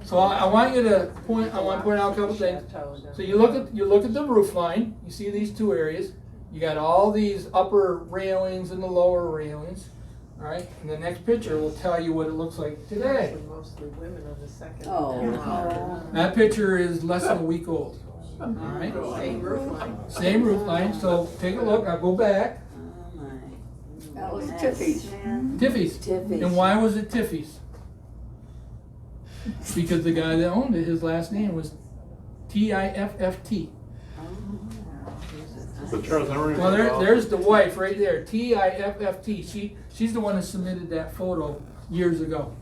So I want you to point. I want to point out a couple things. So you look at the roof line. You see these two areas. You got all these upper railings and the lower railings. All right. And the next picture will tell you what it looks like today. Mostly women on the second. Oh. That picture is less than a week old. All right. Same roof line. Same roof line. So take a look. I'll go back. That was Tiffy's. Tiffy's. And why was it Tiffy's? because the guy that owned it, his last name was Tifft. So Charles Emery was Well, involved? there's the wife right there, Tifft. She's the one that submitted that photo years ago.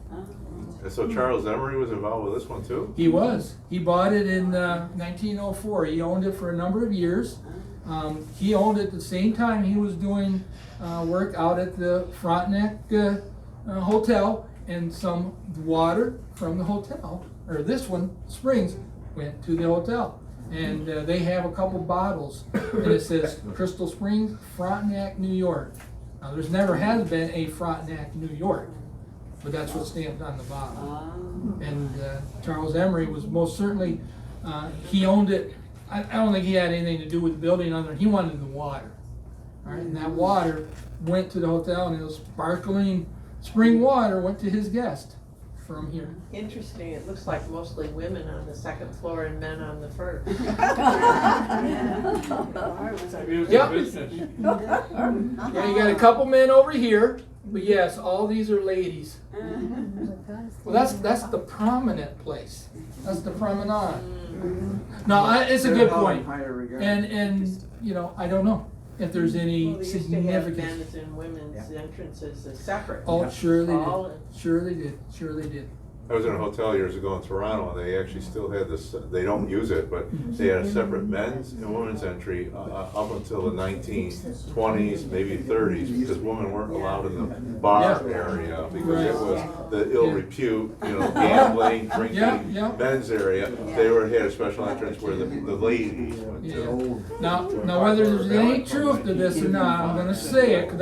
And so Charles Emery was involved with this one too? He was. He bought it in 1904. He owned it for a number of years. He owned it at the same time he was doing work out at the Frontenac Hotel, and some water from the hotel, or this one, Springs, went to the hotel. And they have a couple bottles, and it says Crystal Springs, Frontenac, New York. Now, there's never has been a Frontenac, New York, but that's what's stamped on the bottle. And Charles Emery was most certainly, he owned it. I don't think he had anything to do with the building other than he wanted the water. All right, and that water went to the hotel, and it was sparkling spring water went to his guest from here. Interesting, it looks like mostly women on the second floor and men on the first. Yep. Yeah, you got a couple men over here, but yes, all these are ladies. Well, that's the prominent place. That's the promenade. No, it's a good point. And you know, I don't know if there's any Well, they used to have significance. men's and women's entrances as separate. Oh, sure they All did. in. Sure they did. Sure they did. I was in a hotel years ago in Toronto, and they actually still had this, they don't use it, but they had a separate men's and women's entry up until the 1920s, maybe 30s, because women weren't allowed in the bar area, because it was the ill repute, you know, gambling, drinking, Yeah. men's area. They had a special entrance where the ladies went Yeah. to. Now whether there's any truth to this or not, I'm gonna say it, because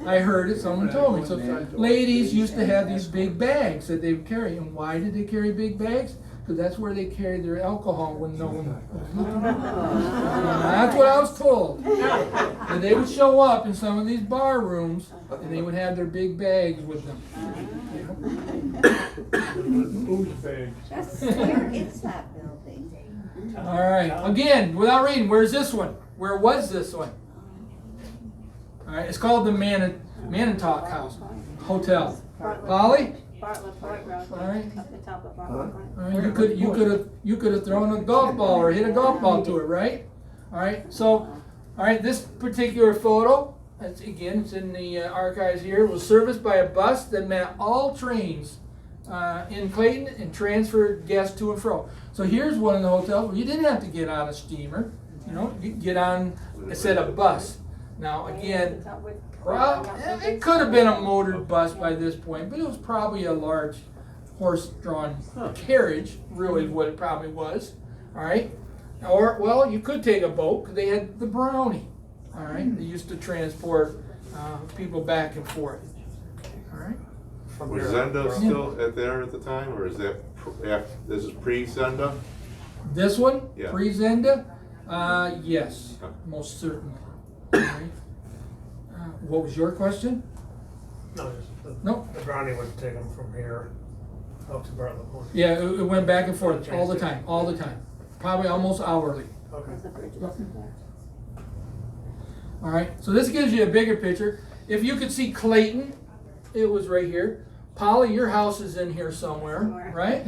I heard it, someone told me. So ladies used to have these big bags that they would carry. And why did they carry big bags? Because that's where they carried their alcohol when no one was looking. That's what I was told. And they would show up in some of these bar rooms, and they would have their big bags with them. Where is that building? All right. Again, without reading, where's this one? Where was this one? All right. It's called the Manitowoc House Hotel. Polly? Bartlett Park Road. All right. Up the top of Bartlett Park. All right. You could have thrown a golf ball or hit a golf ball to it, right? All right. So, all right. This particular photo, it's in the archives here, was serviced by a bus that met all trains in Clayton and transferred guests to and fro. So here's one of the hotels where you didn't have to get on a steamer. You know, you get on, it said a bus. Now again, it could have been a motored bus by this point, but it was probably a large horse-drawn carriage, really what it probably was. All right. Or, well, you could take a boat, because they had the Brownie. All right. They used to transport people back and forth. All right. Was Zenda still there at the time, or is that, this is pre-Zenda? This one, Yeah. pre-Zenda? Yes, most certainly. All right. What was your question? No, Nope. the Brownie would take them from here up to Bartlett Point. Yeah, it went back and forth all the time. Probably almost hourly. Okay. All right, so this gives you a bigger picture. If you could see Clayton, it was right here. Polly, your house is in here somewhere, right?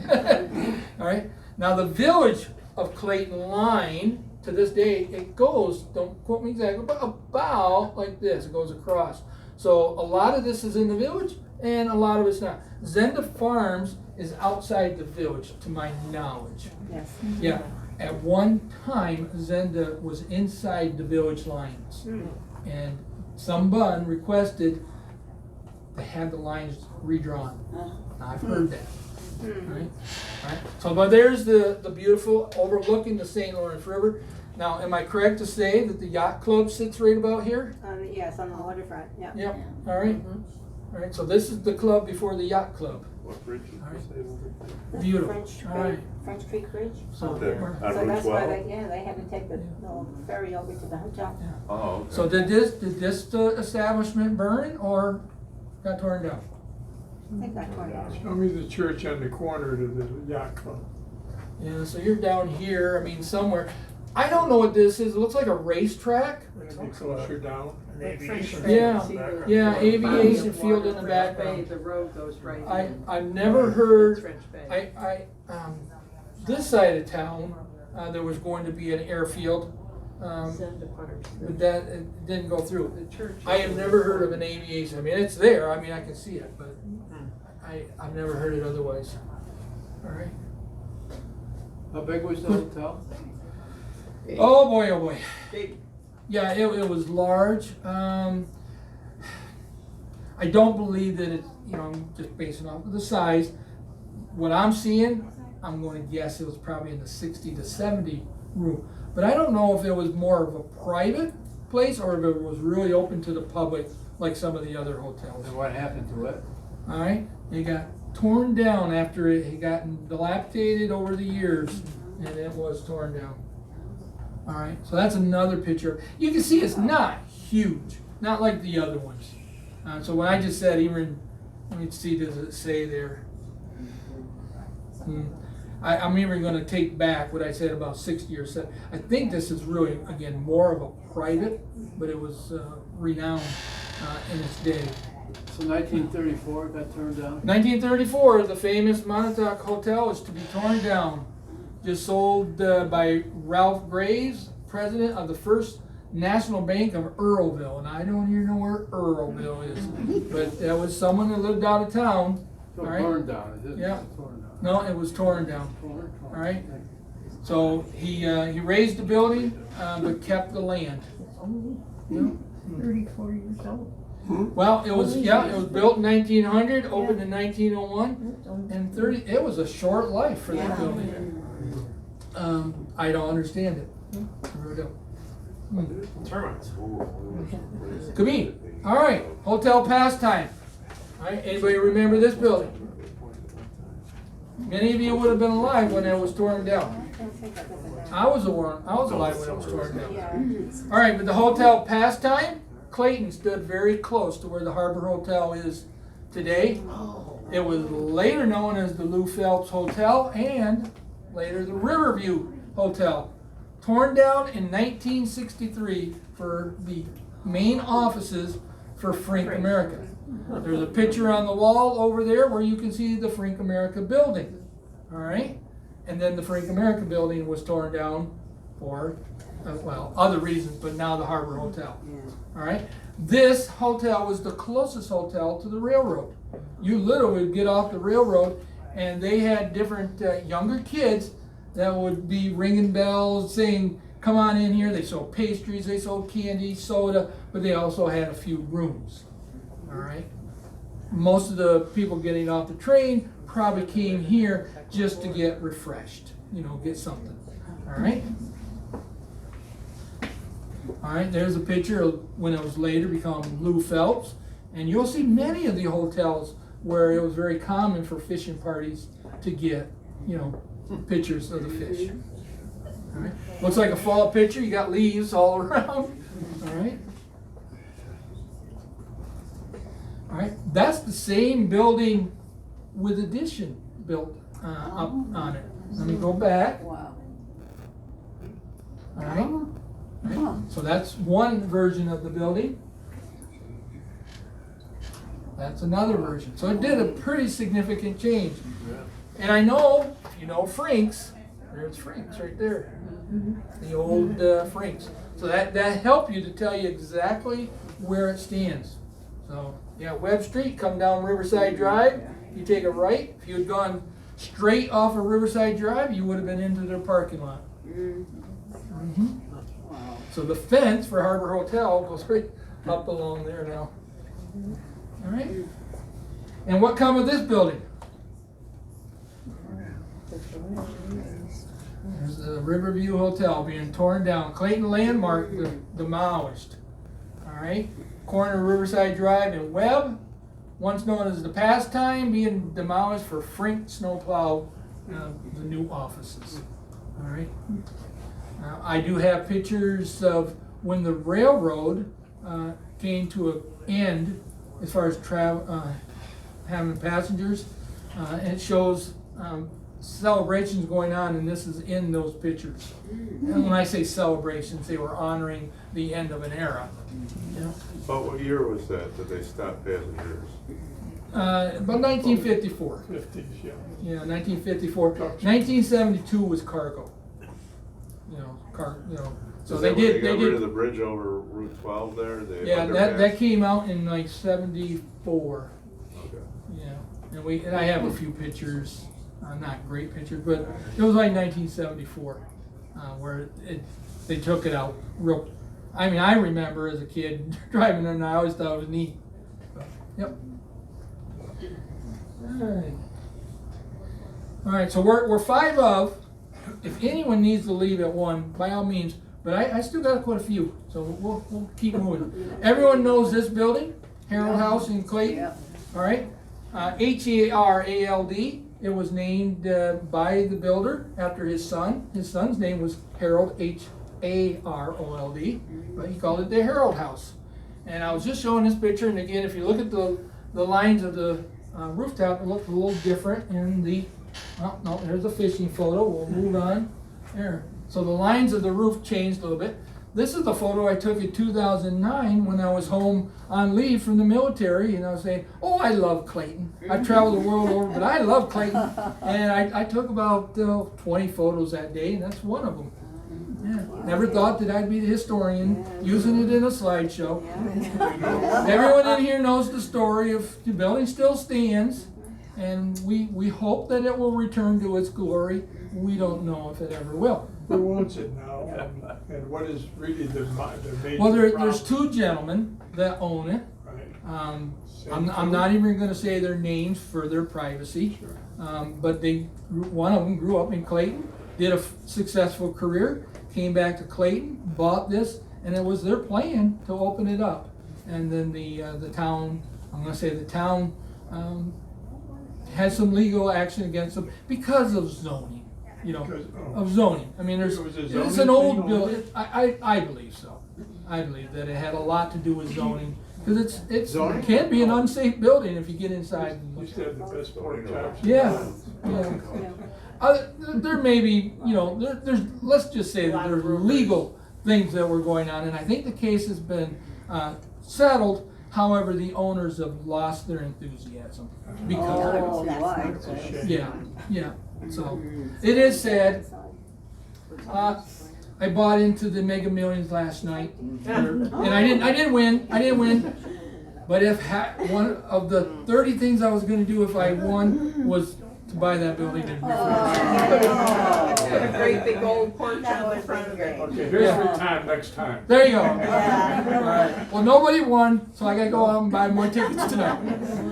All right. Now the village of Clayton line, to this day, it goes, don't quote me exactly, but about like this. It goes across. So a lot of this is in the village, and a lot of it's not. Zenda Farms is outside the village, to my knowledge. Yes. Yeah. At one time, Zenda was inside the village lines. And some bun requested to have the lines redrawn. Now, I've heard that. Right? Right? So, but there's the beautiful overlooking the St. Lawrence River. Now, am I correct to say that the yacht club sits right about here? Yes, on the waterfront, yeah. Yep. All right. All right. So this is the club before the yacht club. What bridge did All you right. say over there? Beautiful. French All right. Creek, French Creek Bridge. So, There. we're- On So Route that's why 12? they had to take the little ferry over to the hotel. Oh, okay. so did this establishment burn or got torn down? I think that's what it is. Show me the church on the corner to the yacht club. Yeah, so you're down here, I mean, somewhere. I don't know what this is. It looks like a racetrack. Closer down. An aviation. Yeah, See the- yeah, body aviation of field water, in the French background. Bay, the road goes right in. I've never heard, French Bay. this side of town, there was going to be an airfield, but that it didn't go through. The church. I have never heard of an aviation, I mean, it's there, I mean, I can see it, but I've never heard it otherwise. All right. How big was the hotel? Oh, boy, oh, boy. Big. Yeah, it was large. I don't believe that it's, you know, I'm just basing off of the size. What I'm seeing, I'm going to guess it was probably in the 60 to 70 room. But I don't know if it was more of a private place or if it was really open to the public like some of the other hotels. And what happened to it? All right, it got torn down after it had gotten dilapidated over the years, and it was torn down. All right, so that's another picture. You can see it's not huge, not like the other ones. So when I just said even, let me see, does it say there? I'm even going to take back what I said about 60 or 70. I think this is really, again, more of a private, but it was renowned in its day. So 1934 got turned down? 1934, the famous Montauk Hotel is to be torn down. Just sold by Ralph Graves, president of the First National Bank of Earlville. And I don't even know where Earlville is, but that was someone that lived out of town. So All right? burned down, it didn't Yeah. torn down. No, it was torn down. Torn. All right. So he raised the building, but kept the land. Yeah. 34 years old. Well, it was built in 1900, opened in 1901, and it was a short life for that building. I don't understand it. I really don't. Termites. Could be. All right, Hotel Pastime. All right, anybody remember this building? Many of you would have been alive when it was torn down. I was alive when it was torn down. All right, but the Hotel Pastime, Clayton stood very close to where the Harbor Hotel is today. It was later known as the Lou Phelps Hotel and later the Riverview Hotel. Torn down in 1963 for the main offices for Frank America. There's a picture on the wall over there where you can see the Frank America building. All right? And then the Frank America building was torn down for, other reasons, but now the Harbor Hotel. All right? This hotel was the closest hotel to the railroad. You literally would get off the railroad and they had different younger kids that would be ringing bells saying, come on in here. They sold pastries, they sold candy, soda, but they also had a few rooms. All right? Most of the people getting off the train probably came here just to get refreshed, get something. All right? All right, there's a picture of when it was later become Lou Phelps. And you'll see many of the hotels where it was very common for fishing parties to get, pictures of the fish. All right. Looks like a fall picture. You got leaves all around. All right. All right. That's the same building with addition built up on it. Let me go back. Wow. All right. All right. So that's one version of the building. That's another version. So it did a pretty significant change. And I know, Frank's, there's Frank's right there. The old Frank's. So that helped you to tell you exactly where it stands. So, Webb Street, come down Riverside Drive, you take a right. If you had gone straight off of Riverside Drive, you would have been into their parking lot. Mm-hmm. So the fence for Harbor Hotel goes right up along there now. All right. And what come of this building? There's the Riverview Hotel being torn down. Clayton Landmark demolished. All right. Corner of Riverside Drive and Webb, once known as the Pastime, being demolished for Frank Snowplow, the new offices. All right. I do have pictures of when the railroad came to an end as far as having passengers, and it shows celebrations going on, and this is in those pictures. And when I say celebrations, they were honoring the end of an era. Yeah. But what year was that they stopped passengers? About 1954. 50s, yeah. Yeah, 1954. 1972 was cargo. So Is they that when did. got They rid of did. the bridge over Route 12 there? The Yeah, that underpass? came out in like 74. Okay. Yeah, and I have a few pictures, not great pictures, but it was like 1974, where they took it out real. I mean, I remember as a kid driving it, and I always thought it was neat. Yep. All right. So we're 5 of. If anyone needs to leave at 1, by all means. But I still got quite a few, so we'll keep moving. Everyone knows this building, Harold House in Clayton. Yep. All right. Harald. It was named by the builder after his son. His son's name was Harold, Harold, but he called it the Harold House. And I was just showing this picture, and again, if you look at the lines of the rooftop, it looks a little different in the. Oh, no, there's a fishing photo. We'll move on. There. So the lines of the roof changed a little bit. This is the photo I took in 2009 when I was home on leave from the military, and I was saying, "Oh, I love Clayton. I've traveled the world over, but I love Clayton." And I took about 20 photos that day, and that's one of them. Yeah. Never thought that I'd be the historian using it in a slideshow. Everyone in here knows the story of the building still stands. And we hope that it will return to its glory. We don't know if it ever will. Who owns it now, and what is really the major Well, there's problem? 2 gentlemen that own it. Right. I'm not even going to say their names for their privacy. But one of them grew up in Clayton, did a successful career, came back to Clayton, bought this, and it was their plan to open it up. And then the town, I'm going to say the town. Had some legal action against them because of zoning, of zoning. I mean, It was a it's zoning an old thing building. I believe so. I believe that it had a lot to do with zoning because it can be an unsafe building if you get inside. And Used to have the best pork chops. yeah. There may be, there's. Let's just say that there's legal things that were going on, and I think the case has been settled. However, the owners have lost their enthusiasm because of it. That's a shame. Yeah. So it is sad. I bought into the Mega Millions last night, and I didn't win. But if one of the 30 things I was going to do if I won was to buy that building and refurbish it. Put a great big old porch on the front of it. Okay, here's your time next time. There you go. All right. Well, nobody won, so I got to go out and buy more tickets tonight.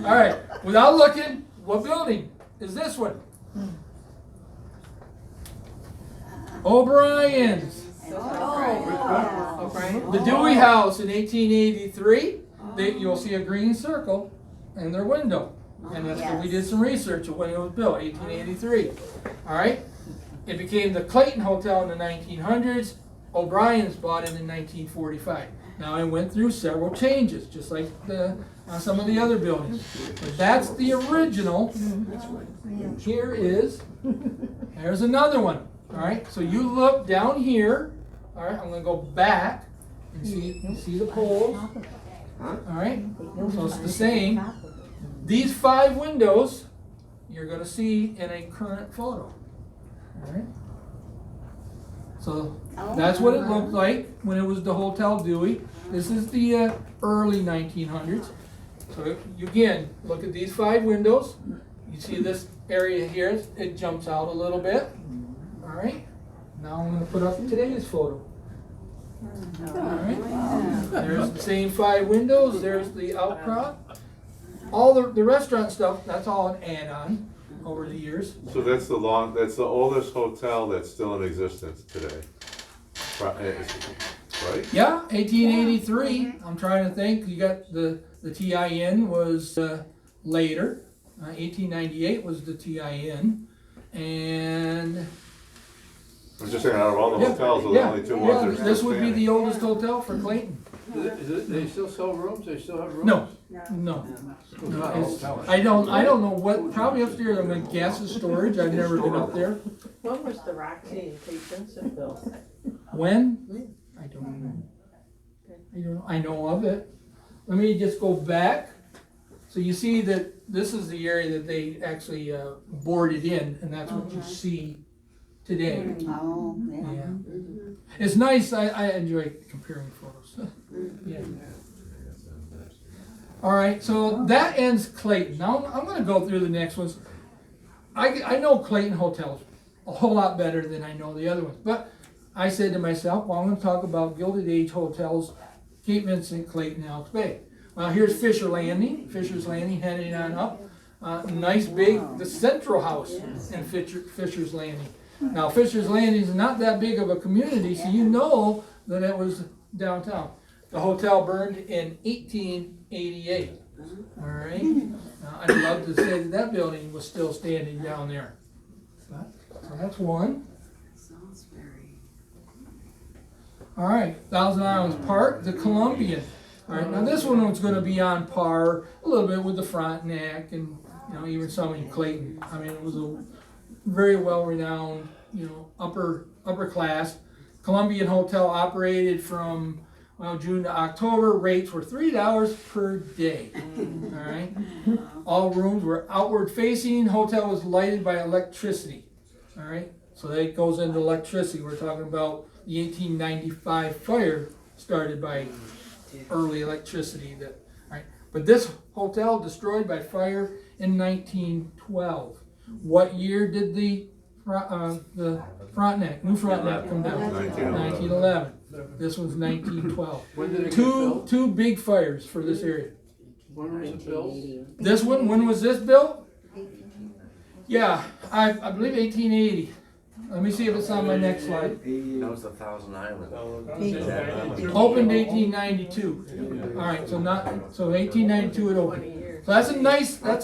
All right. Without looking, what building is this one? O'Brien's. The Dewey House in 1883. You'll see a green circle in their window. And that's when we did some research of when it was built, 1883. All right? It became the Clayton Hotel in the 1900s. O'Brien's bought it in 1945. Now, it went through several changes, just like some of the other buildings. But that's the original. There's another one. All right? So you look down here. All right? I'm going to go back and see the poles. All right? So it's the same. These 5 windows you're going to see in a current photo. All right? So that's what it looked like when it was the Hotel Dewey. This is the early 1900s. So you again, look at these 5 windows. You see this area here, it jumps out a little bit. All right? Now I'm going to put up today's photo. All right? There's the same 5 windows. There's the outcrop. All the restaurant stuff, that's all an add-on over the years. So that's the oldest hotel that's still in existence today. Right? Yeah, 1883. I'm trying to think. You got the TIN was later. 1898 was the TIN. And I'm just saying, out of all the hotels, those are only 2 ones that are this still would be standing. the oldest hotel for Clayton. They still sell rooms? They still have rooms? No, No. No, It's- tell us. I don't know what, probably upstairs, I'm gonna guess is storage, I've never been up there. When was the Roxy and Kate Vincent built? When? I don't know. I don't know, I know of it. Let me just go back. So you see that this is the area that they actually boarded in, and that's what you see today. Oh, Yeah. It's nice, I enjoy comparing photos. Yeah. All right, so that ends Clayton. Now I'm gonna go through the next ones. I know Clayton hotels a whole lot better than I know the other ones, but I said to myself, well, I'm gonna talk about Gilded Age hotels, Cape Vincent, Clayton, Elks Bay. Well, here's Fisher Landing, Fisher's Landing heading on up. Nice big, the Central House in Fisher's Landing. Now, Fisher's Landing is not that big of a community, so you know that it was downtown. The hotel burned in 1888. All right. I'd love to say that that building was still standing down there. So that's one. Salisbury. All right, Thousand Islands Park, the Columbian. All right, now this one was going to be on par a little bit with the Frontenac and even some in Clayton. I mean, it was a very well-renowned, upper class. Columbian Hotel operated from June to October. Rates were $3 per day. All right, all rooms were outward facing. Hotel was lighted by electricity. All right, so that goes into electricity. We're talking about the 1895 fire started by early electricity. But this hotel destroyed by fire in 1912. What year did the Frontenac, new Frontenac come down? 1911. This was 1912. When did it get built? Two big fires for this area. When was it built? This one, when was this built? Yeah, I believe 1880. Let me see if it's on my next slide. That was the Thousand Islands. Opened 1892. All right, so 1892 it opened. So that's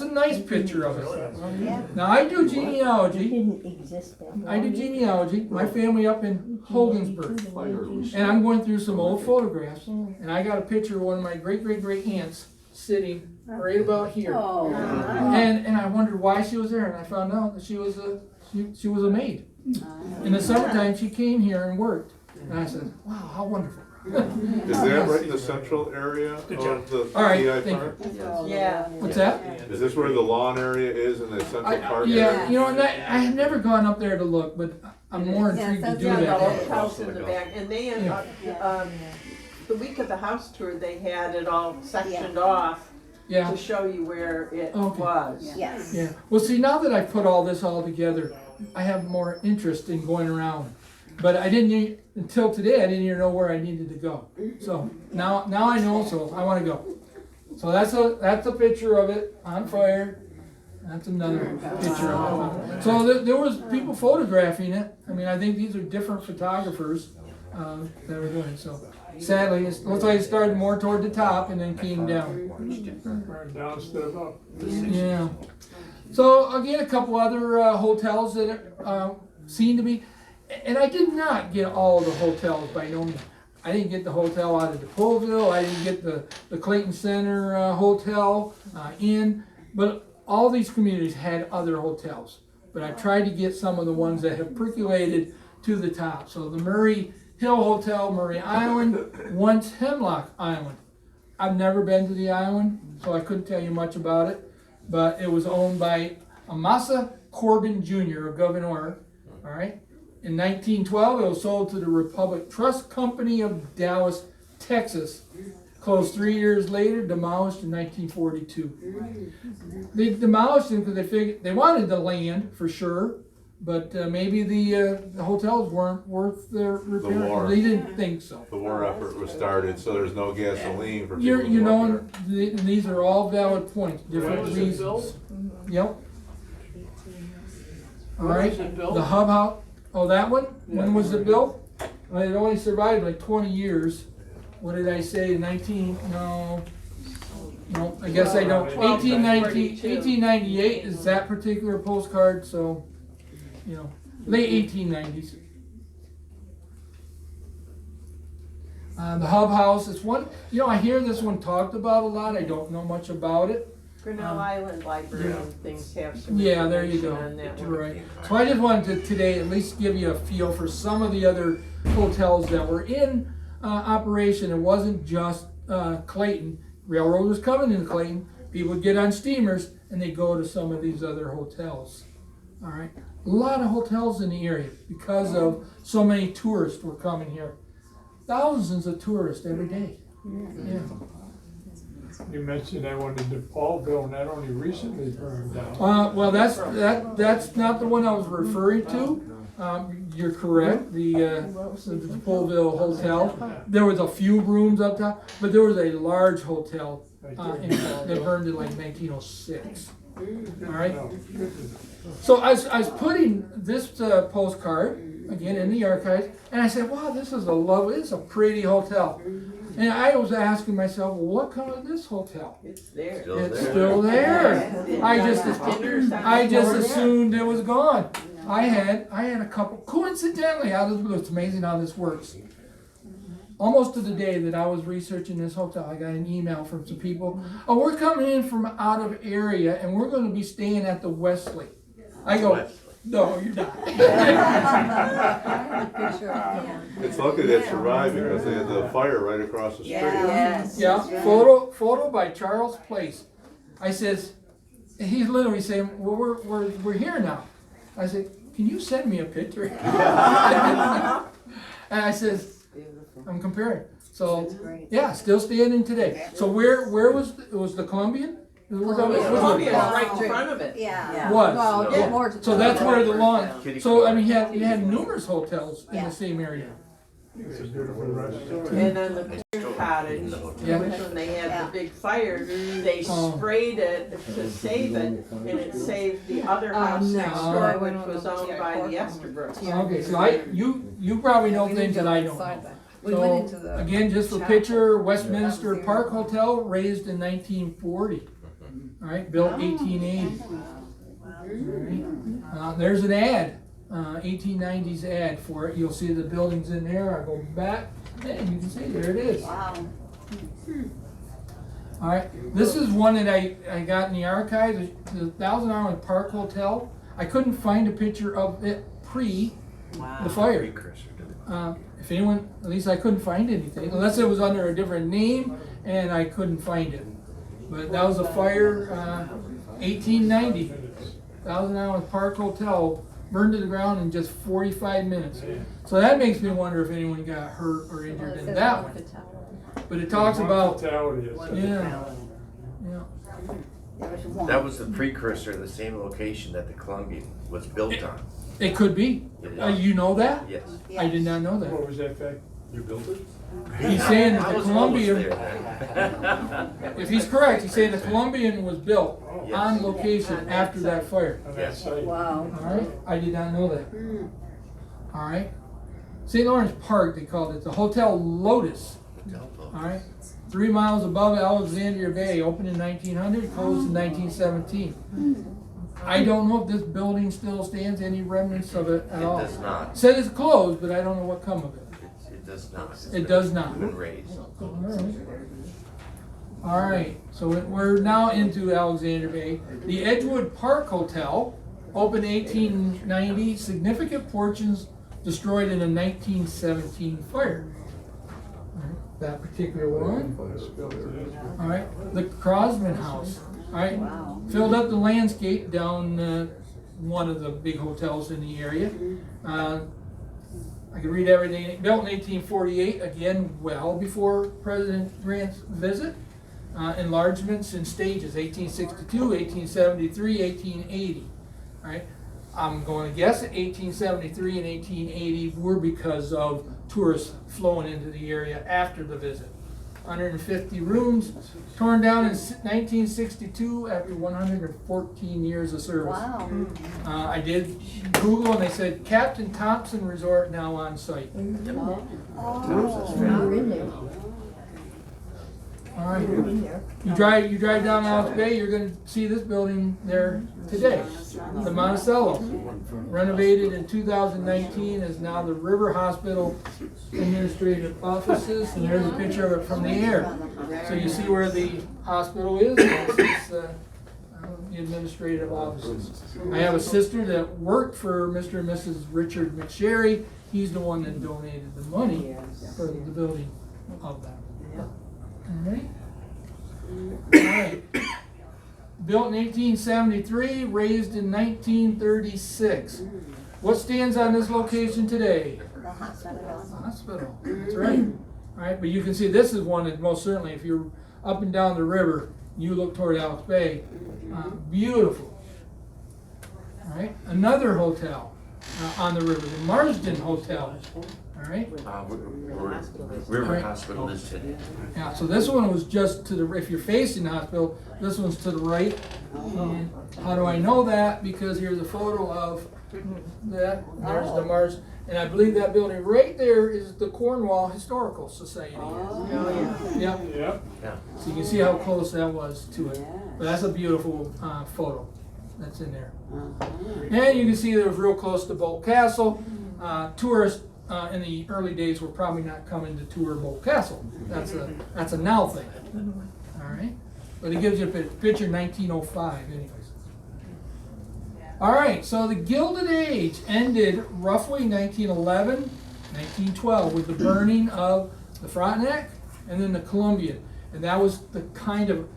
a nice picture of it. Now I do genealogy. Didn't exist then. I do genealogy. My family up in Hogansburg, and I'm going through some old photographs, and I got a picture of one of my great aunts sitting right about here. Oh. And I wondered why she was there, and I found out that she was a maid. In the summertime, she came here and worked, and I said, "Wow, how wonderful!" Is that right in the central area of the All right, TI thank Park? Yeah. What's that? Is this where the lawn area is in the central park? Yeah, area? and I have never gone up there to look, but I'm more intrigued to do Yeah, the that. old house in the back, and they, the week of the house tour, they had it all sectioned off Yeah, to show you where it Okay. was. Yes. yeah. Well, see, now that I've put all this all together, I have more interest in going around. But I didn't until today. I didn't even know where I needed to go. So now I know. So I want to go. So that's a picture of it on fire. That's another picture of it. So there was people photographing it. I mean, I think these are different photographers that were doing it. So sadly, it looks like it started more toward the top and then came down. Burned down instead of up. Yeah. So again, a couple other hotels that seem to be, and I did not get all of the hotels by no means. I didn't get the hotel out of DePaulville. I didn't get the Clayton Center hotel Inn, but all these communities had other hotels. But I tried to get some of the ones that have percolated to the top. So the Murray Hill Hotel, Murray Island, once Hemlock Island. I've never been to the island, so I couldn't tell you much about it. But it was owned by Amasa Corbin Jr. of Gouverneur. All right. In 1912, it was sold to the Republic Trust Company of Dallas, Texas. Closed 3 years later, demolished in 1942. They demolished it because they figured they wanted the land for sure, but maybe the hotels weren't worth their repair. war. They didn't think so. The war effort was started, so there's no gasoline for people You to know, go up there. and these are all valid points, different When was it reasons. built? Yep. All When right. was it built? The hub house. Oh, that one? When was it built? Well, it only survived like 20 years. What did I say? 19? No. No, I guess I don't. 1898 is that particular postcard, so, late 1890s. The Hub House, it's one, I hear this one talked about a lot, I don't know much about it. Grinnell Island Library and things have some Yeah, there you go. information on that You're one. right. So I just wanted to today at least give you a feel for some of the other hotels that were in operation. It wasn't just Clayton. Railroad was coming into Clayton. People would get on steamers and they go to some of these other hotels. All right. A lot of hotels in the area because of so many tourists were coming here. Thousands of tourists every day. Yeah. You mentioned that one in DePaulville, and that only recently burned down. Well, that's not the one I was referring to. You're correct. The Polville Hotel. There was a few rooms up top, but there was a large hotel that burned in like 1906. All right. So I was putting this postcard again in the archives, and I said, "Wow, this is a pretty hotel." And I was asking myself, well, what kind of this hotel? It's there. It's still there. I just assumed it was gone. I had a couple, coincidentally, out of the blue, it's amazing how this works. Almost to the day that I was researching this hotel, I got an email from some people. Oh, we're coming in from out of area and we're going to be staying at the Wesley. I go, no, you're not. It's lucky they survived because they had the fire right across the street. Yes. Yeah, photo by Charles Place. I says, he's literally saying, well, we're here now. I said, can you send me a picture? And I says, I'm comparing. So, yeah, still standing today. So where was, it was the Columbian? Columbia's right in front of it. Yeah. Was. Well, Yeah. more to So that's where the lawn, so I mean, you had numerous hotels in Yeah. the same area. It's a beautiful restaurant. And then the Pier Cottage, Yeah. which when they had Yeah. the big fire, they Oh. sprayed it to save it, and it saved the other house no. next Oh. door, which was owned by the Esterbrook. Okay, so you probably know things that I don't know. We went into the Again, just for chapel. picture, Westminster Park Hotel, raised in 1940. All right, built 1880. All right. There's an ad, 1890s ad for it. You'll see the buildings in there. I go back, and you can see there it is. Wow. All right, this is one that I got in the archives, the Thousand Island Park Hotel. I couldn't find a picture of it pre the fire. If anyone, at least I couldn't find anything, unless it was under a different name, and I couldn't find it. But that was a fire, 1890. Thousand Island Park Hotel burned to the ground in just 45 minutes. So that makes me wonder if anyone got hurt or injured in that one. But it talks about, Fatality, it says. yeah. There was one. That was the precursor to the same location that the Columbian was built on. It could be. You know that? Yes. I did not know that. What was that fact? You built it? He's saying that I the was almost Columbian, there then. if he's correct, he's saying the Columbian was built Yes. on location after that fire. On that Yes. site. Wow. All right, I did not know that. All right, St. Lawrence Park, they called it the Hotel Lotus. All right, 3 miles above Alexandria Bay, opened in 1900, closed in 1917. I don't know if this building still stands, any remnants of it at It all. does not. Said it's closed, but I don't know what come of it. It does not. It does not. Been raised. All right, so we're now into Alexandria Bay. The Edgewood Park Hotel, opened 1890, significant portions destroyed in a 1917 fire. All right, that particular one. All right, the Crosman House. All right, filled up the landscape down one of the big hotels in the area. I can read everything. Built in 1848, again, well before President Grant's visit. Enlargements in stages, 1862, 1873, 1880. All right, I'm going to guess that 1873 and 1880 were because of tourists flowing into the area after the visit. 150 rooms, torn down in 1962 after 114 years of service. Wow. I did Google and they said Captain Thompson Resort now on site. Oh, really? All right. You drive down Alex Bay, you're gonna see this building there today. The Monticello, renovated in 2019, is now the River Hospital Administrative Offices, and there's a picture of it from the air. So you see where the hospital is, and it's the administrative offices. I have a sister that worked for Mr. and Mrs. Richard McSherry. He's the one that donated the money for the building of that. Alright. Alright. Built in 1873, raised in 1936. What stands on this location today? The hospital. The hospital. That's right. Alright, but you can see this is one that most certainly, if you're up and down the river, you look toward Alex Bay. Beautiful. Alright, another hotel on the river, the Marsden Hotel. Alright. River Hospital is today. Yeah, so this one was just to the, if you're facing the hospital, this one's to the right. And how do I know that? Because here's a photo of that, there's the Mars, and I believe that building right there is the Cornwall Historical Society. Yep. Yep. So you can see how close that was to it. But that's a beautiful photo that's in there. And you can see that it was real close to Bolt Castle. Tourists in the early days were probably not coming to tour Bolt Castle. That's a now thing. All right, but it gives you a picture 1905 anyways. All right, so the Gilded Age ended roughly 1911, 1912 with the burning of the Frontenac and then the Columbian. And that was the kind of,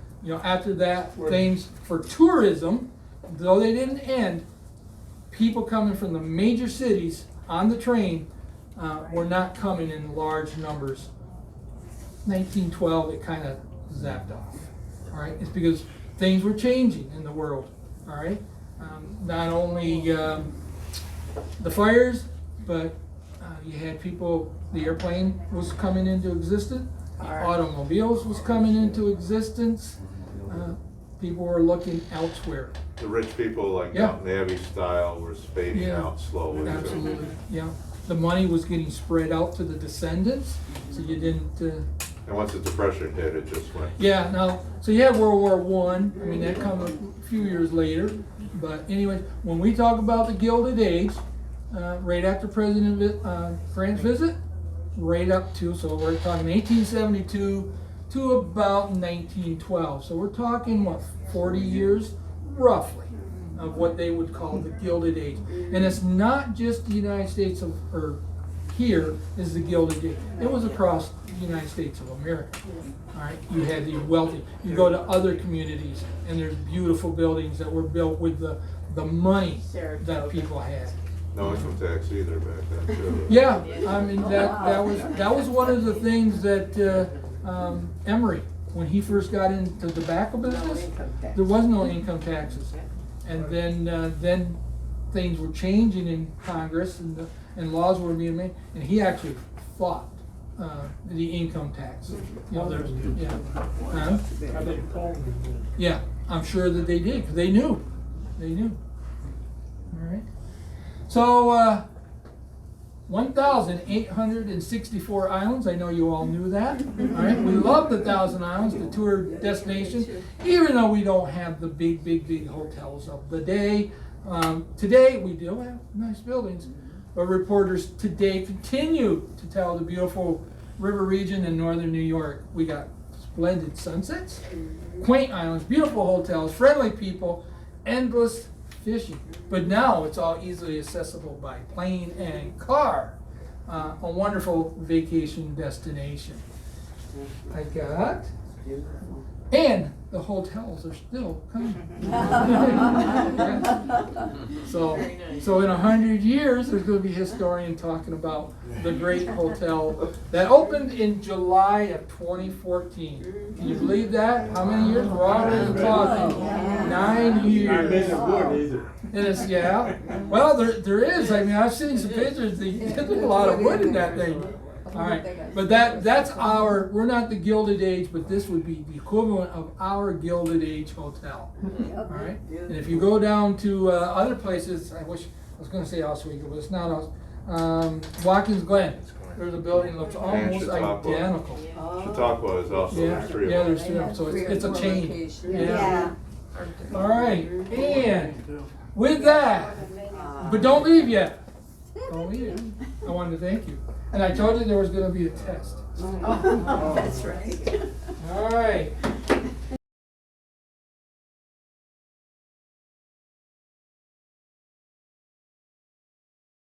after that, things for tourism, though they didn't end, people coming from the major cities on the train were not coming in large numbers. 1912, it kind of zapped off. All right, it's because things were changing in the world. All right, not only the fires, but you had people. The airplane was coming into existence. Automobiles was coming into existence. People were looking elsewhere. The rich people, like Downton Abbey style, were spading out slowly. Absolutely, yeah. The money was getting spread out to the descendants, so you didn't. And once the Depression hit, it just went. Yeah, now, so you had World War I. I mean, that comes a few years later. But anyway, when we talk about the Gilded Age, right after President France's visit, right up to, so we're talking 1872 to about 1912. So we're talking, what, 40 years, roughly, of what they would call the Gilded Age. And it's not just the United States or here is the Gilded Age. It was across the United States of America. All right, you had the wealthy. You go to other communities, and there's beautiful buildings that were built with the money that people had. No income tax either back then, too. Yeah, I mean that was one of the things that Emory, when he first got into the tobacco business, there was no income taxes, and then things were changing in Congress and laws were being made, and he actually fought the income tax. Yeah, I'm sure that they did because they knew. All right. So 1,864 islands. I know you all knew that. All right. We love the Thousand Islands, the tour destination, even though we don't have the big hotels of the day. Today we do have nice buildings, but reporters today continue to tell the beautiful river region in northern New York. We got splendid sunsets, quaint islands, beautiful hotels, friendly people, endless fishing. But now it's all easily accessible by plane and car. A wonderful vacation destination. I got, and the hotels are still coming. So in 100 years, there's going to be a historian talking about the great hotel that opened in July of 2014. Can you believe that? How many years? We're already talking 9 years. And it's, well, there is. I mean, I've seen some pictures. There's a lot of wood in that thing. All right, but that's our, we're not the Gilded Age, but this would be the equivalent of our Gilded Age hotel. All right, and if you go down to other places, I wish I was going to say Oswego, but it's not Watkins Glen. There's a building that looks almost Chautauqua. identical. Chautauqua is also, Yeah, there's three yeah, of them. there's three of them, so it's a Four chain. locations. Yeah. All right, and with that, but don't leave yet. Don't leave. I wanted to thank you. And I told you there was gonna be a test. That's right. All right.